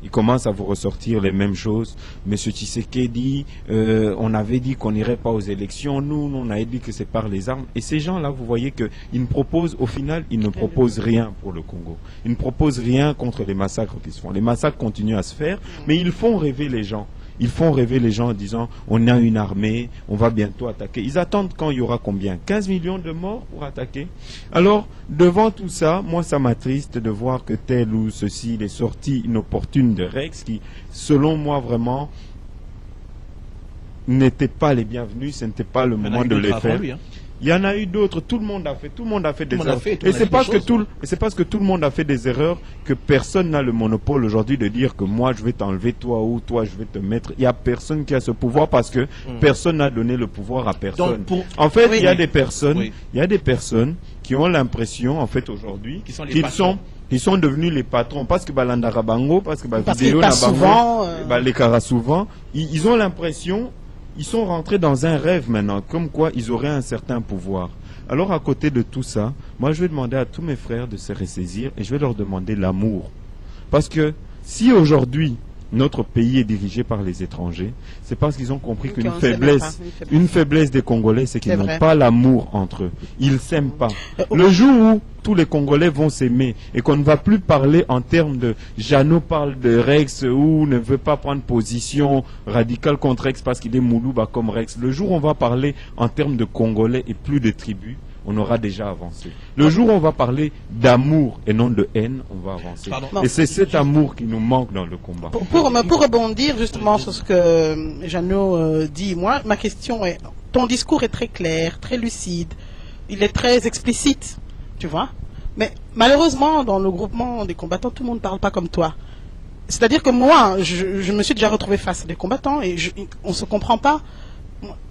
Ils commencent à vous ressortir les mêmes choses. M. Tshisekedi, on avait dit qu'on n'irait pas aux élections, nous on avait dit que c'est par les armes. Et ces gens-là, vous voyez qu'ils ne proposent, au final, ils ne proposent rien pour le Congo. Ils ne proposent rien contre les massacres qui se font. Les massacres continuent à se faire, mais ils font rêver les gens. Ils font rêver les gens en disant on a une armée, on va bientôt attaquer. Ils attendent quand il y aura combien? 15 millions de morts pour attaquer. Alors, devant tout ça, moi ça m'attriste de voir que tel ou ceci, les sorties inopportunes de Rex, qui, selon moi vraiment, n'étaient pas les bienvenus, ce n'était pas le moment de les faire. Il y en a eu d'autres, tout le monde a fait des erreurs. Et c'est parce que tout le monde a fait des erreurs que personne n'a le monopole aujourd'hui de dire que moi je vais t'enlever toi ou toi je vais te mettre. Il n'y a personne qui a ce pouvoir parce que personne n'a donné le pouvoir à personne. En fait, il y a des personnes qui ont l'impression, en fait, aujourd'hui, qu'ils sont devenus les patrons parce que Balandara Bango, parce que Vidéo Nabango, les Kara souvent, ils ont l'impression. Ils sont rentrés dans un rêve maintenant, comme quoi ils auraient un certain pouvoir. Alors à côté de tout ça, moi je vais demander à tous mes frères de se ressaisir et je vais leur demander l'amour. Parce que si aujourd'hui notre pays est dirigé par les étrangers, c'est parce qu'ils ont compris qu'une faiblesse des Congolais, c'est qu'ils n'ont pas l'amour entre eux. Ils ne s'aiment pas. Le jour où tous les Congolais vont s'aimer et qu'on ne va plus parler en termes de Jeannot parle de Rex ou ne veut pas prendre position radicale contre Rex parce qu'il est Moulouba comme Rex. Le jour où on va parler en termes de Congolais et plus de tribus, on aura déjà avancé. Le jour où on va parler d'amour et non de haine, on va avancer. Et c'est cet amour qui nous manque dans le combat. Pour rebondir justement sur ce que Jeannot dit, moi, ma question est, ton discours est très clair, très lucide, il est très explicite, tu vois. Mais malheureusement, dans le groupement des combattants, tout le monde ne parle pas comme toi. C'est-à-dire que moi, je me suis déjà retrouvé face à des combattants et on ne se comprend pas.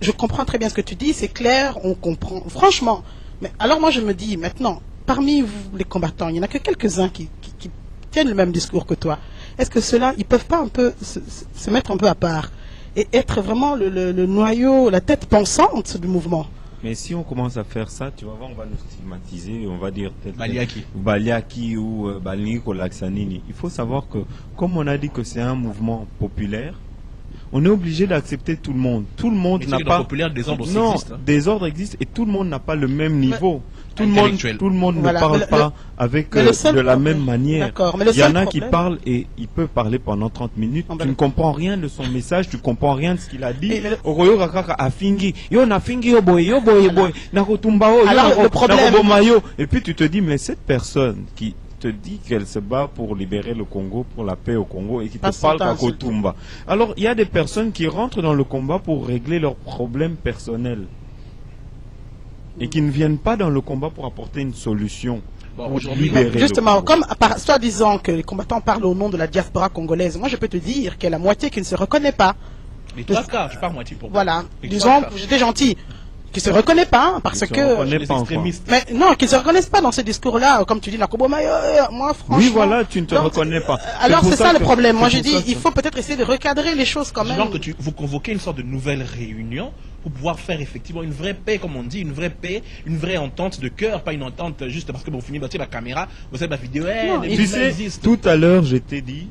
Je comprends très bien ce que tu dis, c'est clair, on comprend. Franchement. Mais alors moi je me dis maintenant, parmi vous les combattants, il n'y en a que quelques-uns qui tiennent le même discours que toi. Est-ce que ceux-là, ils ne peuvent pas un peu se mettre un peu à part et être vraiment le noyau, la tête pensante du mouvement? Mais si on commence à faire ça, tu vas voir, on va nous stigmatiser, on va dire peut-être Baliaki ou Baliniko Laksanini. Il faut savoir que, comme on a dit que c'est un mouvement populaire, on est obligé d'accepter tout le monde. Tout le monde Mais n'a c'est que dans pas... le populaire, des ordres aussi Non, existent, hein. des ordres existent et tout le monde n'a pas le même niveau. Tout Intellectuel. le monde Voilà, ne parle mais pas avec mais le seul de la problème- même manière. D'accord, mais le Il y en seul a qui problème- parlent et il peut parler pendant 30 minutes. Ah, ben Tu ne le- comprends rien de son message, tu comprends rien de ce qu'il a dit. Et le- Oroyo kakaka afingi, yo na fingi yo boy, nakotumba yo, Alors, le problème- nakoboma yo. Et puis tu te dis, mais cette personne qui te dit qu'elle se bat pour libérer le Congo, pour la paix au Congo, et qui te Passe parle son temps, Kakotumba. Alors, il y a des personnes qui rentrent dans le combat pour régler leurs problèmes personnels. Et qui ne viennent pas dans le combat pour apporter une solution. Bon, Pour aujourd'hui, libérer le Justement, Congo. comme soi-disant que les combattants parlent au nom de la diaspora congolaise, moi je peux te dire qu'il y a la moitié qui ne se reconnaît pas. les trois quarts, je pars moitié pour moi. Voilà, Les disons, trois quarts. j'étais gentil, qui se reconnaît pas, parce Ils se que... reconnaissent Les pas encore. extrémistes. Mais non, qu'ils ne se reconnaissent pas dans ce discours-là, comme tu dis, Nakoboma, moi franchement... Oui, voilà, tu ne te Donc, reconnais pas. Alors pour c'est ça le que- problème. Moi c'est je pour dis, ça que- il faut peut-être essayer de recadrer les choses quand même. Genre que vous convoquez une sorte de nouvelle réunion pour pouvoir faire effectivement une vraie paix, comme on dit, une vraie paix, une vraie entente de cœur, pas une entente juste parce que vous finissez de la caméra, vous savez la vidéo, Non, les il- Tu musulmans sais, existent. tout à l'heure, je t'ai dit,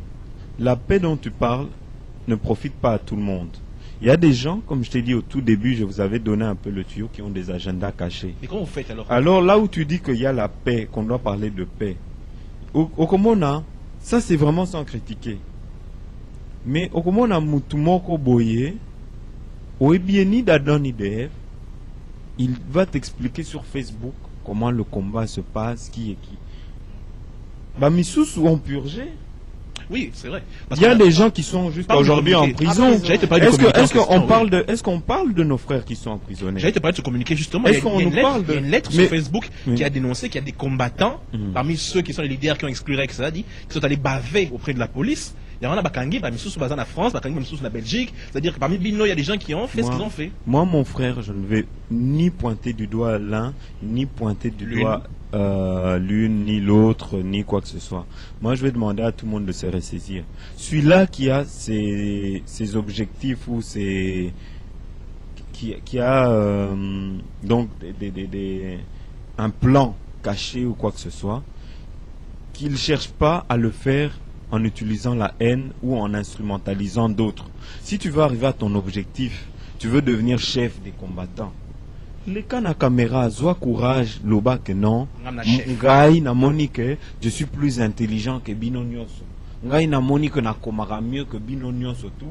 la paix dont tu parles ne profite pas à tout le monde. Il y a des gens, comme je t'ai dit au tout début, je vous avais donné un peu le tuyau, qui ont des agendas cachés. Et comment vous faites alors? Alors là où tu dis qu'il y a la paix, qu'on doit parler de paix, au Komona, ça c'est vraiment sans critiquer. Mais au Komona, Mutumoko Boye, au Ebieni d'Adon IDF, il va t'expliquer sur Facebook comment le combat se passe, qui est qui. Bah, Missous ont purgé. Oui, c'est vrai. Parce Il y a que- des gens qui sont jusqu'à Parle de aujourd'hui en communiqué. prison. J'allais te parler de Est-ce communiqué en qu'on question, parle oui. de, est-ce qu'on parle de nos frères qui sont emprisonnés? J'allais te parler de ce communiqué justement. Est-ce Il y a qu'on une nous lettre- parle de- il y a une lettre Mais- sur Facebook Oui. qui a dénoncé qu'il y a des combattants, Mhm. parmi ceux qui sont les leaders qui ont exclu Rex Sadi, qui sont allés baver auprès de la police. Il y en a Bakangi, parmi ceux basés en France, Bakangi, parmi ceux en Belgique. C'est-à-dire que parmi Bino, il y a des gens qui ont fait ce Moi- qu'ils ont fait. Moi, mon frère, je ne vais ni pointer du doigt l'un, ni pointer du L'une. doigt l'une, ni l'autre, ni quoi que ce soit. Moi, je vais demander à tout le monde de se ressaisir. Celui-là qui a ses objectifs ou qui a donc un plan caché ou quoi que ce soit, qu'il ne cherche pas à le faire en utilisant la haine ou en instrumentalisant d'autres. Si tu veux arriver à ton objectif, tu veux devenir chef des combattants. Les cas na caméra, sois courage, loba que non. Ngam na chef. Ngai na monique, je suis plus intelligent que Bino Nyonso. Ngai na monique na komara mieux que Bino Nyonso tout.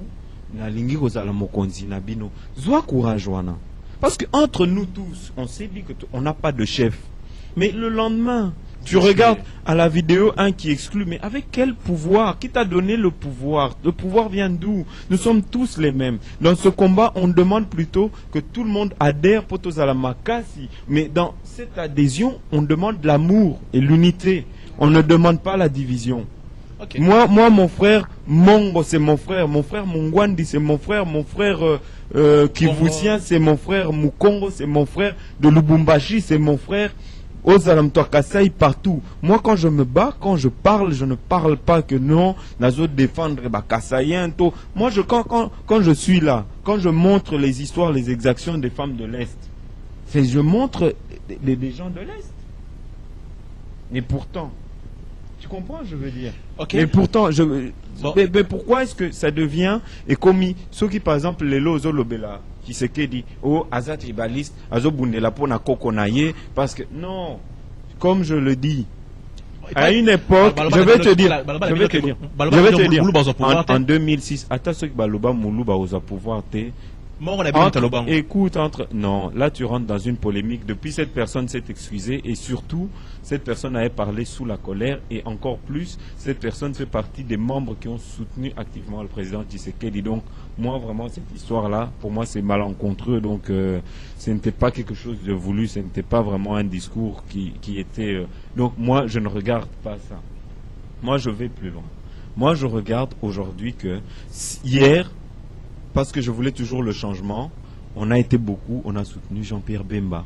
Na lingi kozala mokonzi na Bino. Sois courage wana. Parce que entre nous tous, on s'est dit que on n'a pas de chef. Mais le lendemain, tu regardes à la vidéo un qui exclut, mais avec quel pouvoir? Qui t'a donné le pouvoir? Le pouvoir vient d'où? Nous sommes tous les mêmes. Dans ce combat, on demande plutôt que tout le monde adhère potos à la makasi. Mais dans cette adhésion, on demande l'amour et l'unité. On ne demande pas la division. Ok. Moi, mon frère Mongo, c'est mon frère. Mon frère Mungwandi, c'est mon frère. Mon frère Kivusien, c'est mon frère. Mukongo, c'est mon frère. De Lubumbashi, c'est mon frère. Ozalamtoa Kasai, partout. Moi, quand je me bats, quand je parle, je ne parle pas que non, nazo défendre Kassaïen. Moi, quand je suis là, quand je montre les histoires, les exactions des femmes de l'Est, je montre des gens de l'Est. Et pourtant, tu comprends, je veux dire. Ok. Mais pourtant, Bon. mais pourquoi est-ce que ça devient et commis ceux qui, par exemple, les lozo lobela, qui se dit, oh, aza tribaliste, azo bundela pona kokonaye, parce que non, comme je le dis, à une époque, je vais te dire, en 2006, attends ceux qui baloba moulouba aux pouvoir te. Moi, on a bien Écoute, non, là tu rentres dans une polémique. Depuis, cette personne s'est excusée et surtout, cette personne avait parlé sous la colère et encore plus, cette personne fait partie des membres qui ont soutenu activement le président Tshisekedi. Donc, moi, vraiment, cette histoire-là, pour moi, c'est malencontreux. Donc, ce n'était pas quelque chose de voulu, ce n'était pas vraiment un discours qui était... Donc, moi, je ne regarde pas ça. Moi, je vais plus loin. Moi, je regarde aujourd'hui que hier, parce que je voulais toujours le changement, on a été beaucoup, on a soutenu Jean-Pierre Bemba.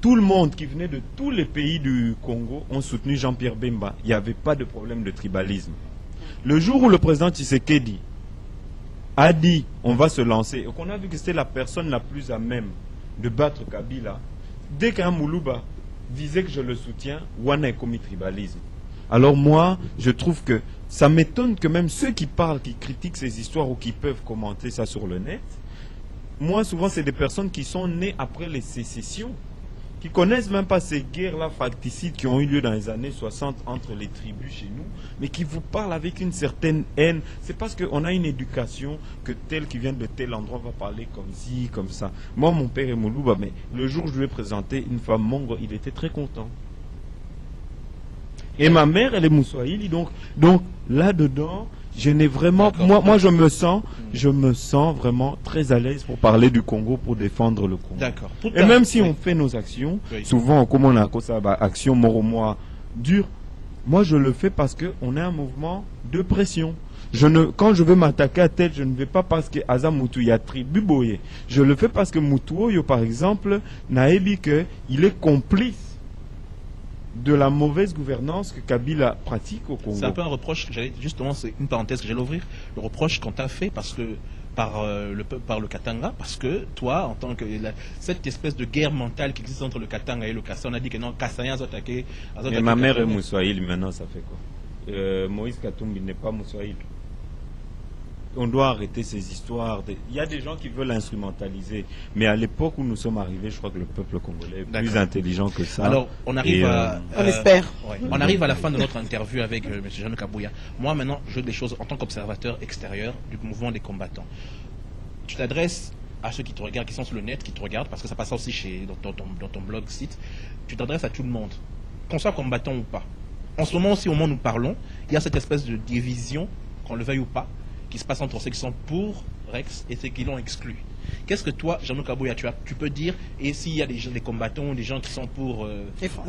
Tout le monde qui venait de tous les pays du Congo ont soutenu Jean-Pierre Bemba. Il n'y avait pas de problème de tribalisme. Le jour où le président Tshisekedi a dit on va se lancer, et qu'on a vu que c'était la personne la plus à même de battre Kabila, dès qu'un Moulouba disait que je le soutiens, Wana est commis tribalisme. Alors moi, je trouve que ça m'étonne que même ceux qui parlent, qui critiquent ces histoires ou qui peuvent commenter ça sur le net, moi, souvent, c'est des personnes qui sont nées après les sécessions, qui connaissent même pas ces guerres-là fracticides qui ont eu lieu dans les années 60 entre les tribus chez nous, mais qui vous parlent avec une certaine haine. C'est parce qu'on a une éducation que tel qui vient de tel endroit va parler comme ci, comme ça. Moi, mon père est Moulouba, mais le jour où je lui ai présenté une femme mongre, il était très content. Et ma mère, elle est Moussoahili, donc là-dedans, je n'ai vraiment, moi je me sens vraiment très à l'aise pour parler du Congo, pour défendre le Congo. D'accord. Et même si on fait nos actions, souvent, comme on a ça, action moromois dure, moi je le fais parce qu'on est un mouvement de pression. Quand je veux m'attaquer à tel, je ne vais pas parce que Aza Moutou y a tribu boye. Je le fais parce que Moutouoyo, par exemple, Naebi que il est complice de la mauvaise gouvernance que Kabila pratique au Congo. C'est un peu un reproche, justement, c'est une parenthèse que j'allais ouvrir, le reproche qu'on t'a fait par le Katanga, parce que toi, en tant que cette espèce de guerre mentale qui existe entre le Katanga et le Kassa, on a dit que non, Kassaya a attaqué. Mais ma mère est Moussoahili, maintenant ça fait quoi? Moïse Katumbi n'est pas Moussoahili. On doit arrêter ces histoires. Il y a des gens qui veulent instrumentaliser. Mais à l'époque où nous sommes arrivés, je crois que le peuple congolais est plus intelligent que ça. Alors, on arrive on espère. On arrive à la fin de notre interview avec M. Jean Kabouya. Moi, maintenant, je veux des choses en tant qu'observateur extérieur du mouvement des combattants. Tu t'adresses à ceux qui te regardent, qui sont sur le net, qui te regardent, parce que ça passe aussi dans ton blog site. Tu t'adresses à tout le monde, qu'on soit combattant ou pas. En ce moment aussi, au moment où nous parlons, il y a cette espèce de division, qu'on le veuille ou pas, qui se passe entre ceux qui sont pour Rex et ceux qui l'ont exclu. Qu'est-ce que toi, Jean-Luc Kabouya, tu peux dire, et s'il y a des combattants, des gens qui sont pour...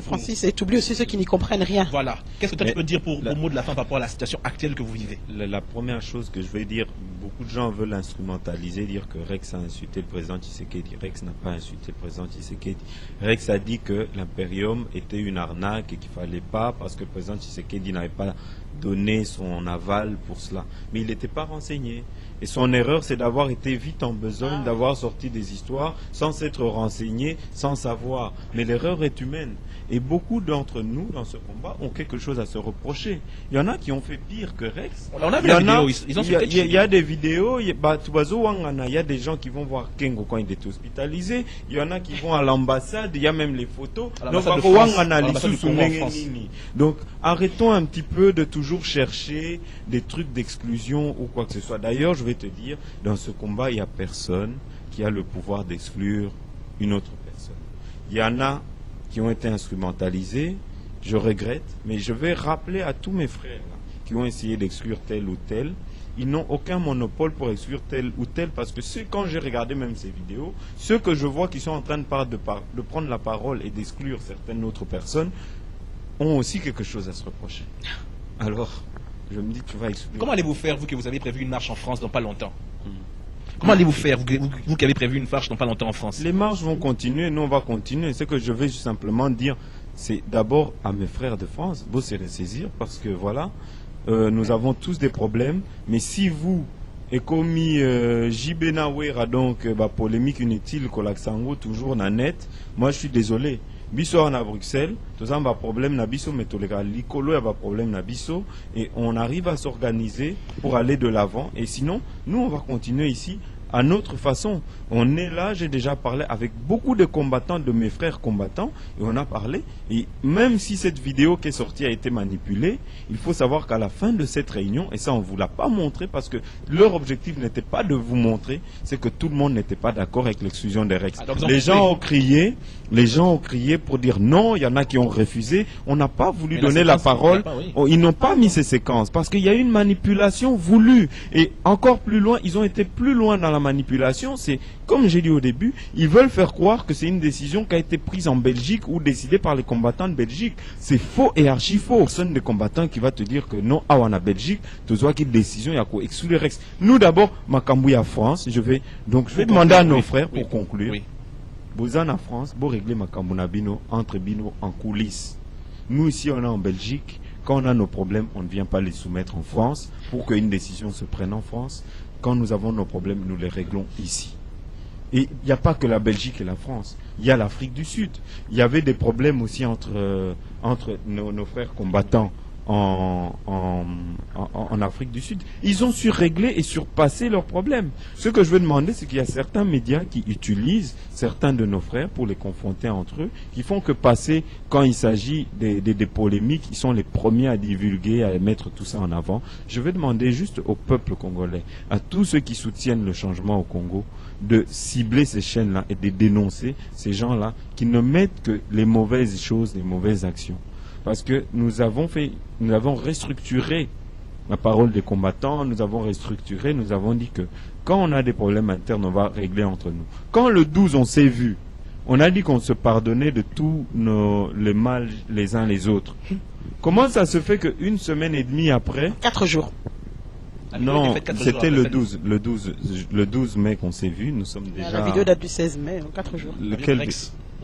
Francis, et tu oublies aussi ceux qui n'y comprennent rien. Voilà. Qu'est-ce que toi tu peux dire pour mot de la fin par rapport à la situation actuelle que vous vivez? La première chose que je vais dire, beaucoup de gens veulent instrumentaliser, dire que Rex a insulté le président Tshisekedi. Rex n'a pas insulté le président Tshisekedi. Rex a dit que l'impérium était une arnaque et qu'il ne fallait pas, parce que le président Tshisekedi n'avait pas donné son aval pour cela. Mais il n'était pas renseigné. Et son erreur, c'est d'avoir été vite en besogne, d'avoir sorti des histoires sans s'être renseigné, sans savoir. Mais l'erreur est humaine. Et beaucoup d'entre nous, dans ce combat, ont quelque chose à se reprocher. Il y en a qui ont fait pire que Rex. On a vu la vidéo, ils ont il y a des vidéos, il y a des gens qui vont voir Kengo quand il est hospitalisé. Il y en a qui vont à l'ambassade, il y a même les photos. Donc, arrêtons un petit peu de toujours chercher des trucs d'exclusion ou quoi que ce soit. D'ailleurs, je vais te dire, dans ce combat, il n'y a personne qui a le pouvoir d'exclure une autre personne. Il y en a qui ont été instrumentalisés, je regrette, mais je vais rappeler à tous mes frères là, qui ont essayé d'exclure tel ou tel, ils n'ont aucun monopole pour exclure tel ou tel, parce que quand j'ai regardé même ces vidéos, ceux que je vois qui sont en train de prendre la parole et d'exclure certaines autres personnes, ont aussi quelque chose à se reprocher. Alors, je me dis, tu vas exclure. Comment allez-vous faire, vous qui vous avez prévu une marche en France dans pas longtemps? Comment allez-vous faire, vous qui avez prévu une marche dans pas longtemps en France? Les marches vont continuer, nous on va continuer. Ce que je vais simplement dire, c'est d'abord à mes frères de France, vous se ressaisir, parce que voilà, nous avons tous des problèmes, mais si vous, et comme JB Nawera, donc polémique inutile, Kolaksango, toujours na net, moi je suis désolé. Biso à Bruxelles, tous un problème na biso, mais tous les gars, l'icolo a problème na biso, et on arrive à s'organiser pour aller de l'avant. Et sinon, nous on va continuer ici à notre façon. On est là, j'ai déjà parlé avec beaucoup de combattants, de mes frères combattants, et on a parlé. Et même si cette vidéo qui est sortie a été manipulée, il faut savoir qu'à la fin de cette réunion, et ça on ne vous l'a pas montré parce que leur objectif n'était pas de vous montrer, c'est que tout le monde n'était pas d'accord avec l'exclusion des Rex. Les gens ont crié pour dire non, il y en a qui ont refusé. On n'a pas voulu donner la parole. Ils n'ont pas mis ces séquences parce qu'il y a une manipulation voulue. Et encore plus loin, ils ont été plus loin dans la manipulation. C'est comme j'ai dit au début, ils veulent faire croire que c'est une décision qui a été prise en Belgique ou décidée par les combattants de Belgique. C'est faux et archi faux. Personne des combattants qui va te dire que non, à la Belgique, tu dois qu'il y ait une décision, il y a quoi exclure Rex. Nous d'abord, Makambouya France, je vais demander à nos frères pour conclure. Bozan en France, pour régler Makambouya Bino entre Bino en coulisses. Nous ici, on est en Belgique. Quand on a nos problèmes, on ne vient pas les soumettre en France pour qu'une décision se prenne en France. Quand nous avons nos problèmes, nous les réglons ici. Et il n'y a pas que la Belgique et la France. Il y a l'Afrique du Sud. Il y avait des problèmes aussi entre nos frères combattants en Afrique du Sud. Ils ont su régler et surpasser leurs problèmes. Ce que je veux demander, c'est qu'il y a certains médias qui utilisent certains de nos frères pour les confronter entre eux, qui font que passer, quand il s'agit des polémiques, ils sont les premiers à divulguer, à mettre tout ça en avant. Je veux demander juste au peuple congolais, à tous ceux qui soutiennent le changement au Congo, de cibler ces chaînes-là et de dénoncer ces gens-là qui ne mettent que les mauvaises choses, les mauvaises actions. Parce que nous avons restructuré la parole des combattants, nous avons restructuré, nous avons dit que quand on a des problèmes internes, on va régler entre nous. Quand le 12, on s'est vu, on a dit qu'on se pardonnait de tous les mal les uns les autres. Comment ça se fait qu'une semaine et demie après... 4 jours. Non, c'était le 12 mai qu'on s'est vu, nous sommes déjà... La vidéo date du 16 mai, 4 jours.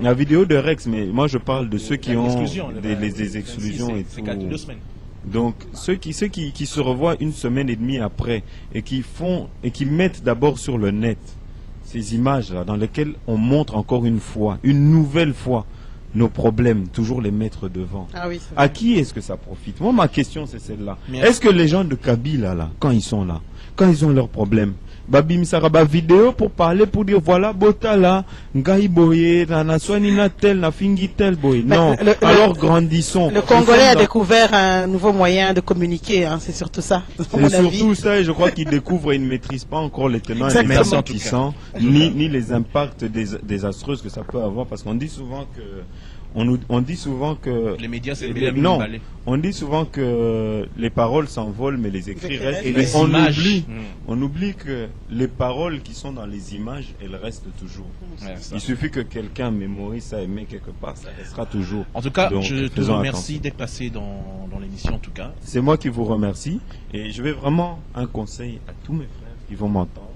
La vidéo de Rex, mais moi je parle de ceux qui ont des exclusions et tout. C'est 2 semaines. Donc ceux qui se revoient une semaine et demie après et qui mettent d'abord sur le net ces images-là dans lesquelles on montre encore une nouvelle fois nos problèmes, toujours les mettre devant. Ah oui, à qui est-ce que ça profite? Moi ma question c'est celle-là. Est-ce que les gens de Kabila là, quand ils sont là, quand ils ont leurs problèmes, Babi Misaraba vidéo pour parler, pour dire voilà, Botala, Ngai Boye, Nanaswani na tel, na Fingi tel Boye. Non, alors grandissons. Le Congolais a découvert un nouveau moyen de communiquer, hein, c'est surtout ça. C'est surtout ça, et je crois qu'il découvre et il ne maîtrise pas encore les tenants et les aboutissants, ni les impacts désastreux que ça peut avoir, parce qu'on dit souvent que on dit souvent que les médias, c'est non, on dit souvent que les paroles s'envolent, mais les écrits restent. Et on oublie que les paroles qui sont dans les images, elles restent toujours. Ouais, il suffit que quelqu'un mémorise ça et met quelque part, ça restera toujours. En tout cas, je te remercie d'être passé dans l'émission. En tout cas, c'est moi qui vous remercie, et je vais vraiment un conseil à tous mes frères qui vont m'entendre,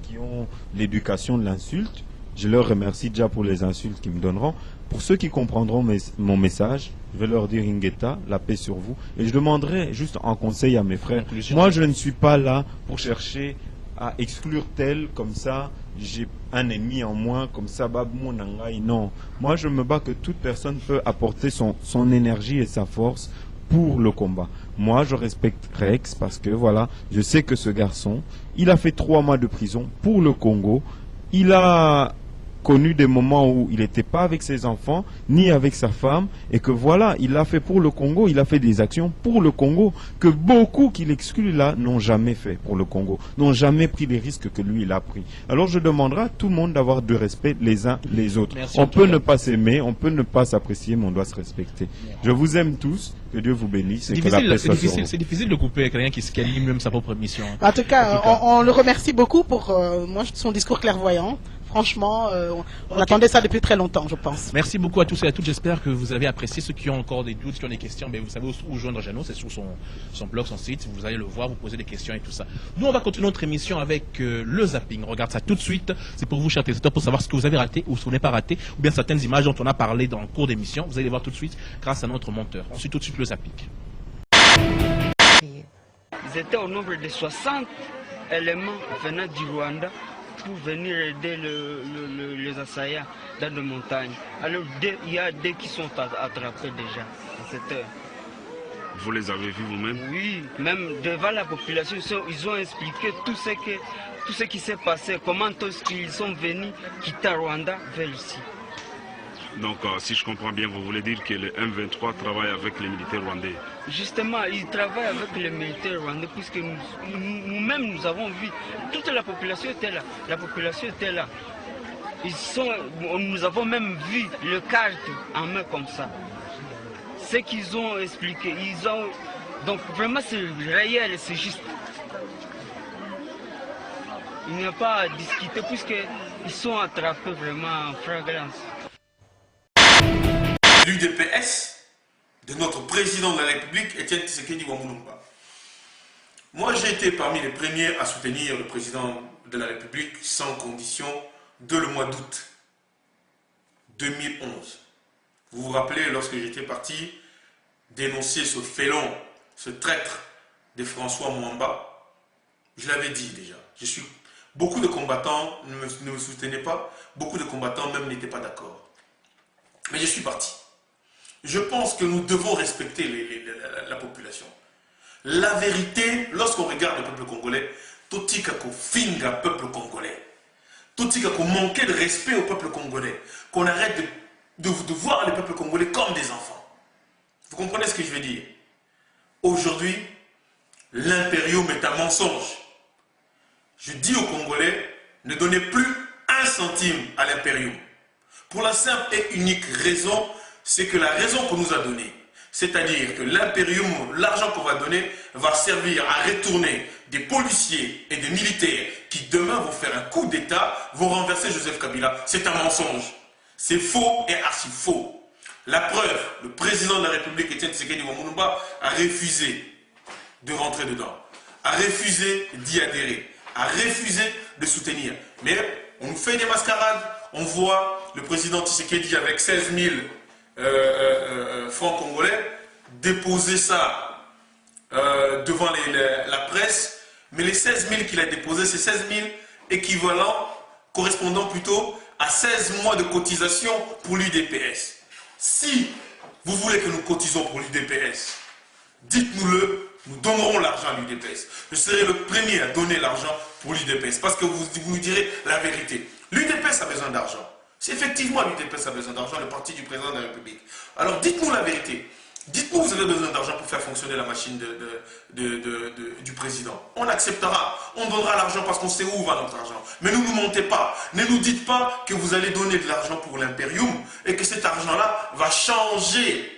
qui ont l'éducation de l'insulte. Je leur remercie déjà pour les insultes qu'ils me donneront. Pour ceux qui comprendront mon message, je vais leur dire Ingeta, la paix sur vous. Et je demanderai juste un conseil à mes frères. Moi, je ne suis pas là pour chercher à exclure tel, comme ça, j'ai un ennemi en moins, comme ça, non. Moi, je me bats que toute personne peut apporter son énergie et sa force pour le combat. Moi, je respecte Rex parce que, voilà, je sais que ce garçon, il a fait 3 mois de prison pour le Congo. Il a connu des moments où il n'était pas avec ses enfants, ni avec sa femme, et que voilà, il l'a fait pour le Congo, il a fait des actions pour le Congo, que beaucoup qui l'excluent là n'ont jamais fait pour le Congo, n'ont jamais pris les risques que lui, il a pris. Alors je demanderai à tout le monde d'avoir du respect les uns les autres. Merci, on peut ne pas s'aimer, on peut ne pas s'apprécier, mais on doit se respecter. Je vous aime tous, que Dieu vous bénisse, et que la paix soit sur vous. C'est difficile de couper quelqu'un qui allie même sa propre mission. En tout cas, on le remercie beaucoup pour son discours clairvoyant. Franchement, on attendait ça depuis très longtemps, je pense. Merci beaucoup à tous et à toutes. J'espère que vous avez apprécié. Ceux qui ont encore des doutes, qui ont des questions, vous savez où joindre Jeannot, c'est sur son blog, son site. Vous allez le voir, vous posez des questions et tout ça. Nous, on va continuer notre émission avec le zapping. On regarde ça tout de suite. C'est pour vous, chers téléspectateurs, pour savoir ce que vous avez raté ou ce que vous n'avez pas raté, ou bien certaines images dont on a parlé dans le cours d'émission. Vous allez les voir tout de suite grâce à notre monteur. Ensuite, tout de suite, le zapping. Ils étaient au nombre de 60 éléments venant du Rwanda pour venir aider les assaillants dans les montagnes. Alors il y a 2 qui sont attrapés déjà à cette heure. Vous les avez vus vous-même? Oui, même devant la population, ils ont expliqué tout ce qui s'est passé, comment ils sont venus quitter Rwanda vers ici. Donc, si je comprends bien, vous voulez dire que le M23 travaille avec les militaires rwandais? Justement, ils travaillent avec les militaires rwandais puisque nous-mêmes nous avons vu, toute la population était là. La population était là. Nous avons même vu le carte en main comme ça. Ce qu'ils ont expliqué, donc vraiment c'est réel, c'est juste. Il n'y a pas à discuter puisqu'ils sont attrapés vraiment en flagrance. L'UDPS de notre président de la République, Étienne Tshisekedi Wamulumba. Moi, j'ai été parmi les premiers à soutenir le président de la République sans condition dès le mois d'août 2011. Vous vous rappelez, lorsque j'étais parti dénoncer ce félon, ce traître de François Mwamba, je l'avais dit déjà. Beaucoup de combattants ne me soutenaient pas, beaucoup de combattants même n'étaient pas d'accord. Mais je suis parti. je pense que nous devons respecter la population. La vérité, lorsqu'on regarde le peuple congolais, tout ce qu'on finga le peuple congolais, tout ce qu'on manquait de respect au peuple congolais, qu'on arrête de voir le peuple congolais comme des enfants. Vous comprenez ce que je veux dire? Aujourd'hui, l'impérium est un mensonge. Je dis aux Congolais, ne donnez plus un centime à l'impérium. Pour la simple et unique raison, c'est que la raison qu'on nous a donnée, c'est-à-dire que l'impérium, l'argent qu'on va donner, va servir à retourner des policiers et des militaires qui demain vont faire un coup d'État, vont renverser Joseph Kabila. C'est un mensonge. C'est faux et archi faux. La preuve, le président de la République, Etienne Tshisekedi Wamulumba, a refusé de rentrer dedans, a refusé d'y adhérer, a refusé de soutenir. Mais on nous fait des mascarades, on voit le président Tshisekedi avec 16 000 francs congolais déposer ça devant la presse, mais les 16 000 qu'il a déposés, c'est 16 000 équivalents, correspondant plutôt à 16 mois de cotisation pour l'UDPS. Si vous voulez que nous cotisons pour l'UDPS, dites-nous-le, nous donnerons l'argent à l'UDPS. Je serai le premier à donner l'argent pour l'UDPS, parce que vous nous direz la vérité. L'UDPS a besoin d'argent. C'est effectivement l'UDPS a besoin d'argent, le parti du président de la République. Alors dites-nous la vérité. Dites-nous que vous avez besoin d'argent pour faire fonctionner la machine du président. On acceptera, on donnera l'argent parce qu'on sait où va notre argent. Mais ne nous mentez pas, ne nous dites pas que vous allez donner de l'argent pour l'impérium et que cet argent-là va changer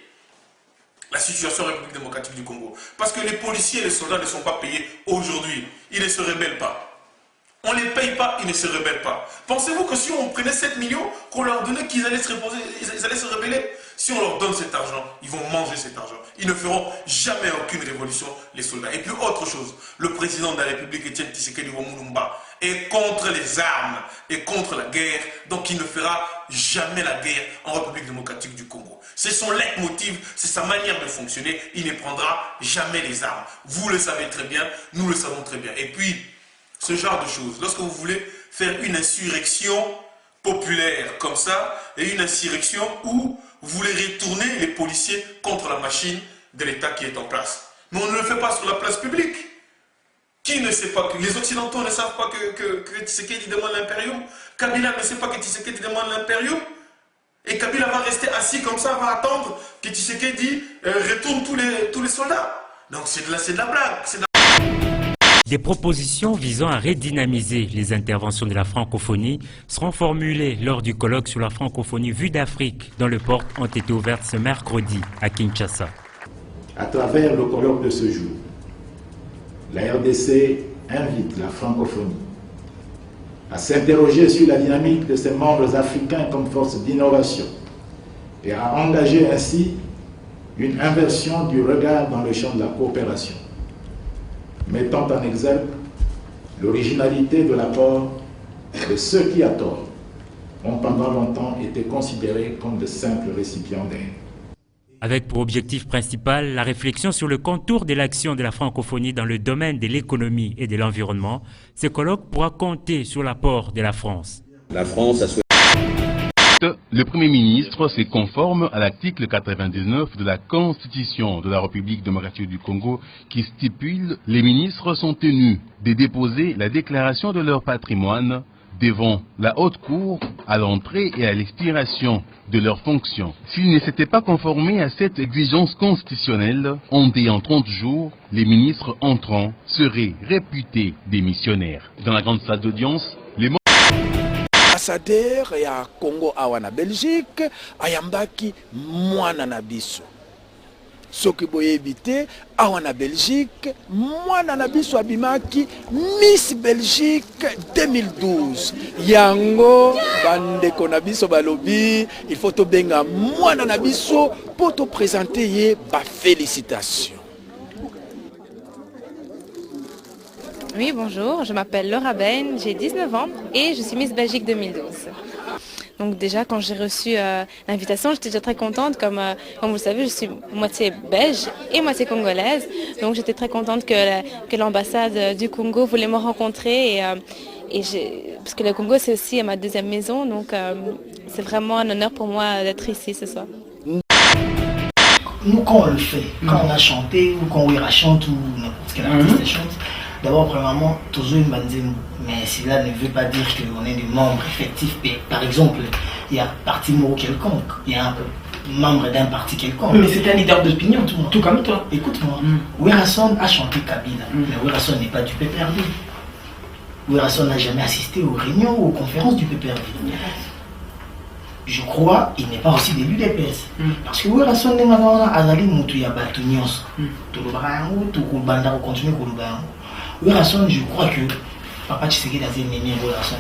la situation en République démocratique du Congo. Parce que les policiers et les soldats ne sont pas payés aujourd'hui, ils ne se rebellent pas. On ne les paye pas, ils ne se rebellent pas. Pensez-vous que si on prenait 7 millions, qu'on leur donnait qu'ils allaient se reposer, ils allaient se rebeller? Si on leur donne cet argent, ils vont manger cet argent. Ils ne feront jamais aucune révolution, les soldats. Et puis autre chose, le président de la République, Etienne Tshisekedi Wamulumba, est contre les armes et contre la guerre. Donc il ne fera jamais la guerre en République démocratique du Congo. C'est son leitmotiv, c'est sa manière de fonctionner. Il ne prendra jamais les armes. Vous le savez très bien, nous le savons très bien. Et puis, ce genre de choses, lorsque vous voulez faire une insurrection populaire comme ça, et une insurrection où vous voulez retourner les policiers contre la machine de l'État qui est en place. Mais on ne le fait pas sur la place publique. Qui ne sait pas que les Occidentaux ne savent pas que Tshisekedi demande l'impérium? Kabila ne sait pas que Tshisekedi demande l'impérium? Et Kabila va rester assis comme ça, va attendre que Tshisekedi retourne tous les soldats. Donc c'est de la blague. Des propositions visant à redynamiser les interventions de la francophonie seront formulées lors du colloque sur la francophonie Vue d'Afrique, dont les portes ont été ouvertes ce mercredi à Kinshasa. À travers le colloque de ce jour, la RDC invite la francophonie à s'interroger sur la dynamique de ses membres africains comme force d'innovation et à engager ainsi une inversion du regard dans le champ de la coopération, mettant en exergue l'originalité de l'apport de ceux qui, à tort, ont pendant longtemps été considérés comme de simples récipiendaires. Avec pour objectif principal la réflexion sur le contour de l'action de la francophonie dans le domaine de l'économie et de l'environnement, ce colloque pourra compter sur l'apport de la France. La France a souhaité... Le Premier ministre se conforme à l'article 99 de la Constitution de la République démocratique du Congo qui stipule « Les ministres sont tenus de déposer la déclaration de leur patrimoine devant la haute cour à l'entrée et à l'expiration de leurs fonctions. S'ils ne s'étaient pas conformés à cette exigence constitutionnelle, en 30 jours, les ministres entrants seraient réputés démissionnaires. » Dans la grande salle d'audience, les ambassadeur ya Congo awa na Belgique ayambaki mwana na biso soki boyebi te awa na Belgique mwana na biso abimaki Miss Belgique 2012 yango bandeko na biso balobi il faut to benga mwana na biso po to présenter ye ba félicitations. Oui, bonjour, je m'appelle Laura Ben, j'ai 19 ans et je suis Miss Belgique 2012. Donc déjà, quand j'ai reçu l'invitation, j'étais déjà très contente. Comme vous le savez, je suis moitié belge et moitié congolaise. Donc j'étais très contente que l'ambassade du Congo voulait me rencontrer. Parce que le Congo, c'est aussi ma deuxième maison. Donc c'est vraiment un honneur pour moi d'être ici ce soir. nous quand on le fait, quand on a chanté, ou quand Ouéra chante, ou n'importe quel artiste chante, d'abord, premièrement, toujours une banzine. Mais cela ne veut pas dire qu'on est des membres effectifs. Par exemple, il y a un parti moro quelconque, il y a un membre d'un parti quelconque. Mais c'est un leader d'opinion, tout comme toi. Écoute-moi, Ouérason a chanté Kabila, mais Ouérason n'est pas du PPRD. Ouérason n'a jamais assisté aux réunions ou aux conférences du PPRD. Je crois qu'il n'est pas aussi de l'UDPS. Parce que Ouérason n'est pas Azali Moutouya Batunios. Tout le monde, tout le monde continue à le Ouérason, je crois que Papa Tshisekedi a dit que Ouérason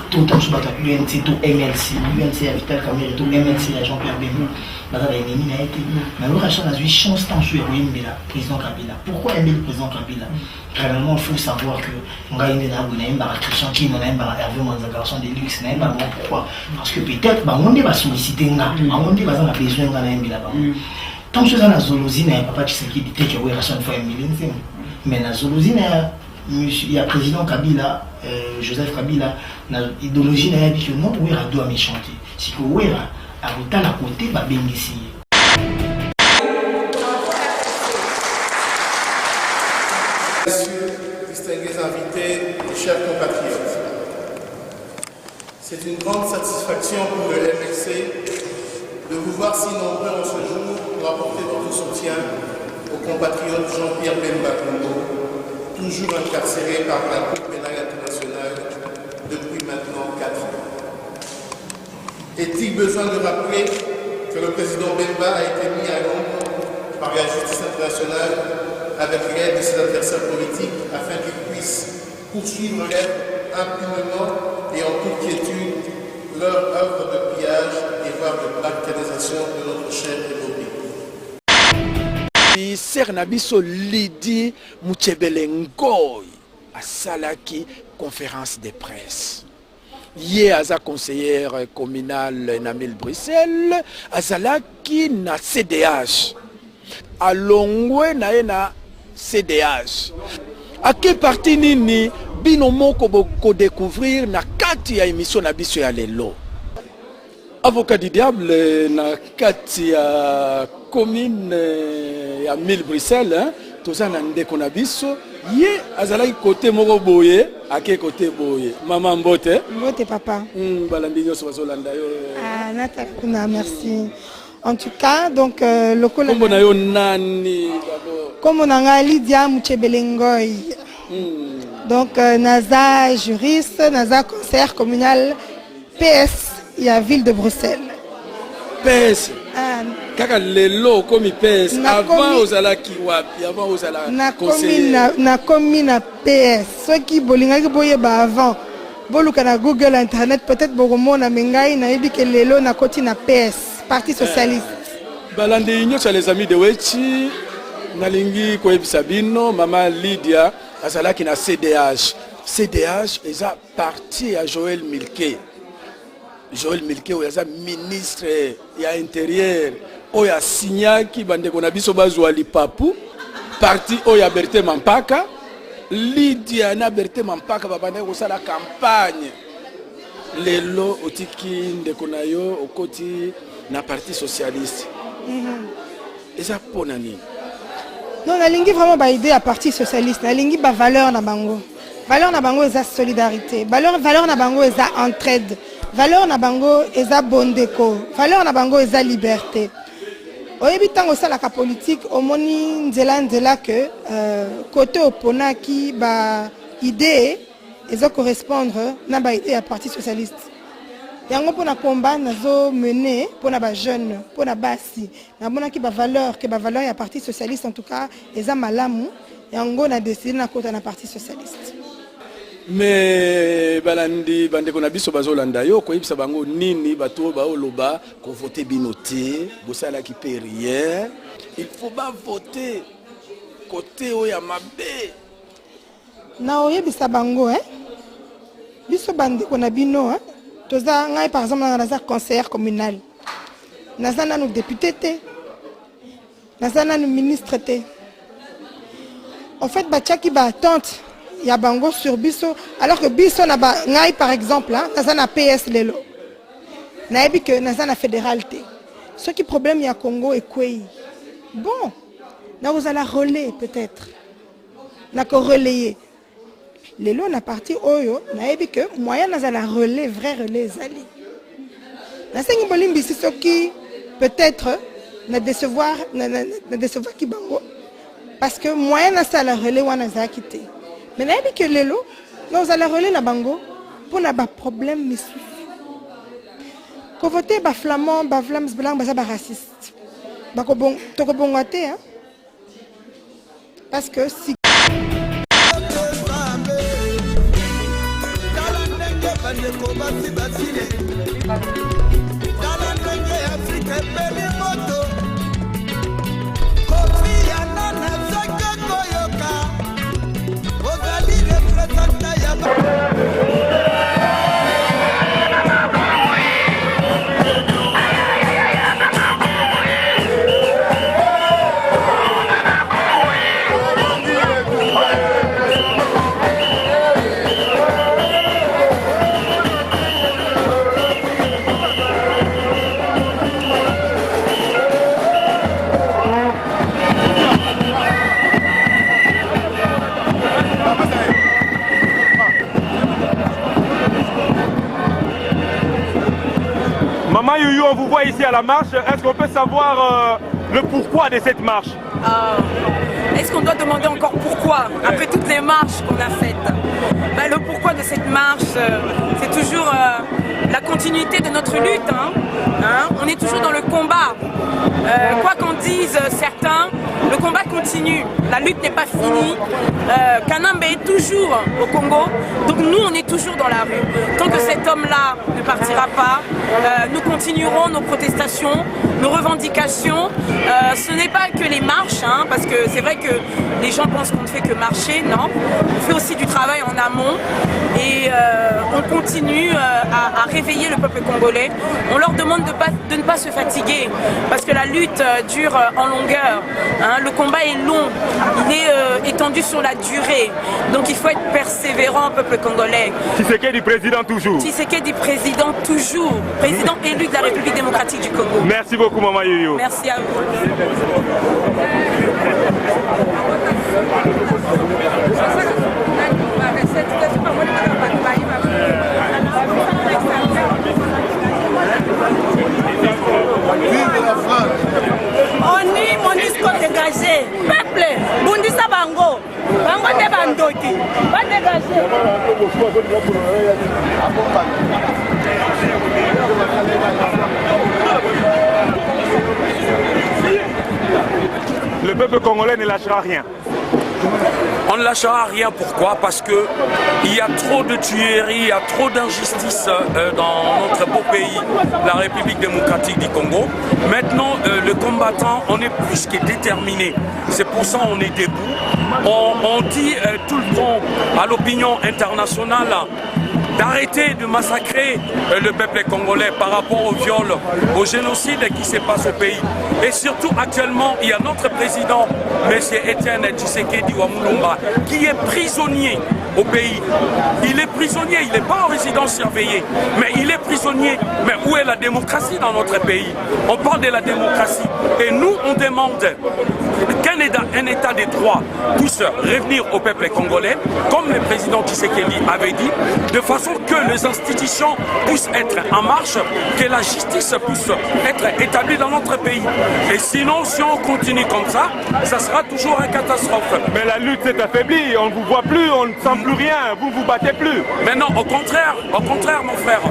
tout le temps sur l'UNC, tout MLC, l'UNC à Vital Kamerhe, tout MLC à Jean-Pierre Bemba. Mais Ouérason a eu chance tant sur le président Kabila. Pourquoi aimer le président Kabila? Réellement, il faut savoir que nous avons Christian qui nous a Hervé Manzagarson de luxe. Pourquoi? Parce que peut-être on va solliciter, on va besoin de tant que la Zolozine, Papa Tshisekedi dit que Ouérason fait un million. Mais la Zolozine, il y a le président Kabila, Joseph Kabila, l'idéologie n'a dit que non, Ouéra doit me chanter. Si que Ouéra a autant à côté, va bénéficier. Messieurs, distingués invités et chers compatriotes, c'est une grande satisfaction pour le MLC de vous voir si nombreux en ce jour pour apporter votre soutien au compatriote Jean-Pierre Bemba Congo, toujours incarcéré par la Cour pénale internationale depuis maintenant 4 ans. Est-il besoin de rappeler que le président Bemba a été mis à l'ombre par la justice internationale avec l'aide de ses adversaires politiques afin qu'ils puissent poursuivre impunément et en toute quiétude leur œuvre de pillage et voire de balkanisation de notre chère République. Ser Nabiso Lidi Mouchebele Ngoy à Salaki, conférence de presse. Hier, à sa conseillère communale Namil Bruxelles, à Salaki na CDH. À Longwe na CDH. À quelle partie nini binomo ko découvrir na kati ya émission na biso ya lelo. Avocat du diable na kati ya commune ya Mille Bruxelles, toza na ndeko na biso ye azalaki côté moko boye ake côté boye. Maman Mbote. Mbote papa. Balandi nyoso bazolanda yo. Ah nata kuna merci. En tout cas, donc le collègue. Comment na yo nani d'abord? Comme on a Lydia Mouchebele Ngoy. Donc Naza juriste, Naza conseillère communal PS, il y a ville de Bruxelles. PS. Kaka lelo comme PS avant ozalaki wapi avant ozala conseiller. Na commune na PS. Ceux qui bolingaki boye ba avant. Boluka na Google internet peut-être bokomona mengai na yebi ke lelo na koti na PS, Parti socialiste. Balandi nyoso les amis de Wechi. Nalingi koyebisa bino mama Lydia azalaki na CDH. CDH eza parti à Joël Milquet. Joël Milquet oyaza ministre ya intérieur oya signaki bandeko na biso bazwa lipapu parti oya Berthe Mampaka. Lydia na Berthe Mampaka babandeko kosala campagne. Lelo otiki ndeko na yo okoti na parti socialiste. Eza pona nini? Non, on a vraiment ba idée à parti socialiste. On a ba valeur na bango. Valeur na bango eza solidarité. Valeur na bango eza entraide. Valeur na bango eza bondeko. Valeur na bango eza liberté. Oyebi tango sala ka politique omoni nzela que côté opona qui ba idée ezo correspondre na ba idée à parti socialiste. Yango pona combat nazo mener pona ba jeune pona basi na bona ki ba valeur ya parti socialiste en tout cas eza malamu yango na décidé na kota na parti socialiste. Mais balandi bandeko na biso bazolanda yo ko yebisa bango nini bato ba oloba ko voter binoté bosala ki pe rien il faut pas voter côté o ya mabe na oyebisa bango biso bandeko na bino toza ngai par exemple naza conseillère communal naza nanu député te naza nanu ministre te en fait batiaki ba attente ya bango sur biso alors que biso na ba ngai par exemple naza na PS lelo nayebi que naza na fédéral te ce qui problème ya Congo ekwei Bon, là vous allez relais peut-être. N'a que relayer. Les lots na parti oyo, na ebi que moyen na la relais, vrai relais zali. Na sengi bolimbi si qui peut-être na décevoir qui bango parce que moyen na la relais wana za quitté. Mais na ebi que les lots, nous allons relais na bango pour na ba problème misu. Ko voter ba flamand, ba flams blanc, ba raciste. Ba ko bon, to ko bon até hein. Parce que si Maman Youyou, on vous voit ici à la marche. Est-ce qu'on peut savoir le pourquoi de cette marche? Est-ce qu'on doit demander encore pourquoi, après toutes les marches qu'on a faites? Le pourquoi de cette marche, c'est toujours la continuité de notre lutte. On est toujours dans le combat. Quoi qu'en disent certains, le combat continue. La lutte n'est pas finie. Kanambe est toujours au Congo. Donc nous, on est toujours dans la rue. Tant que cet homme-là ne partira pas, nous continuerons nos protestations, nos revendications. Ce n'est pas que les marches, parce que c'est vrai que les gens pensent qu'on ne fait que marcher. Non, on fait aussi du travail en amont. Et on continue à réveiller le peuple congolais. On leur demande de ne pas se fatiguer parce que la lutte dure en longueur. Le combat est long, il est étendu sur la durée. Donc il faut être persévérant, peuple congolais. Tshisekedi président toujours. Tshisekedi président toujours. Président élu de la République démocratique du Congo. Merci beaucoup, Maman Youyou. Merci à vous. Vive la France. On est MONUSCO dégagé. Peuple, Bundisa Bango. Bango de Bandoki. Va dégager. Le peuple congolais ne lâchera rien. On ne lâchera rien, pourquoi? Parce que il y a trop de tueries, il y a trop d'injustice dans notre beau pays, la République démocratique du Congo. Maintenant, le combattant, on est plus que déterminé. C'est pour ça qu'on est debout. On dit tout le temps à l'opinion internationale d'arrêter de massacrer le peuple congolais par rapport au viol, au génocide qui se passe au pays. Et surtout actuellement, il y a notre président, M. Etienne Tshisekedi Wamulumba, qui est prisonnier au pays. Il est prisonnier, il n'est pas en résidence surveillée, mais il est prisonnier. Mais où est la démocratie dans notre pays? On parle de la démocratie. Et nous, on demande qu'un état des droits puisse revenir au peuple congolais, comme le président Tshisekedi avait dit, de façon que les institutions puissent être en marche, que la justice puisse être établie dans notre pays. Et sinon, si on continue comme ça, ça sera toujours une catastrophe. Mais la lutte s'est affaiblie, on ne vous voit plus, on ne sent plus rien, vous ne vous battez plus. Mais non, au contraire mon frère,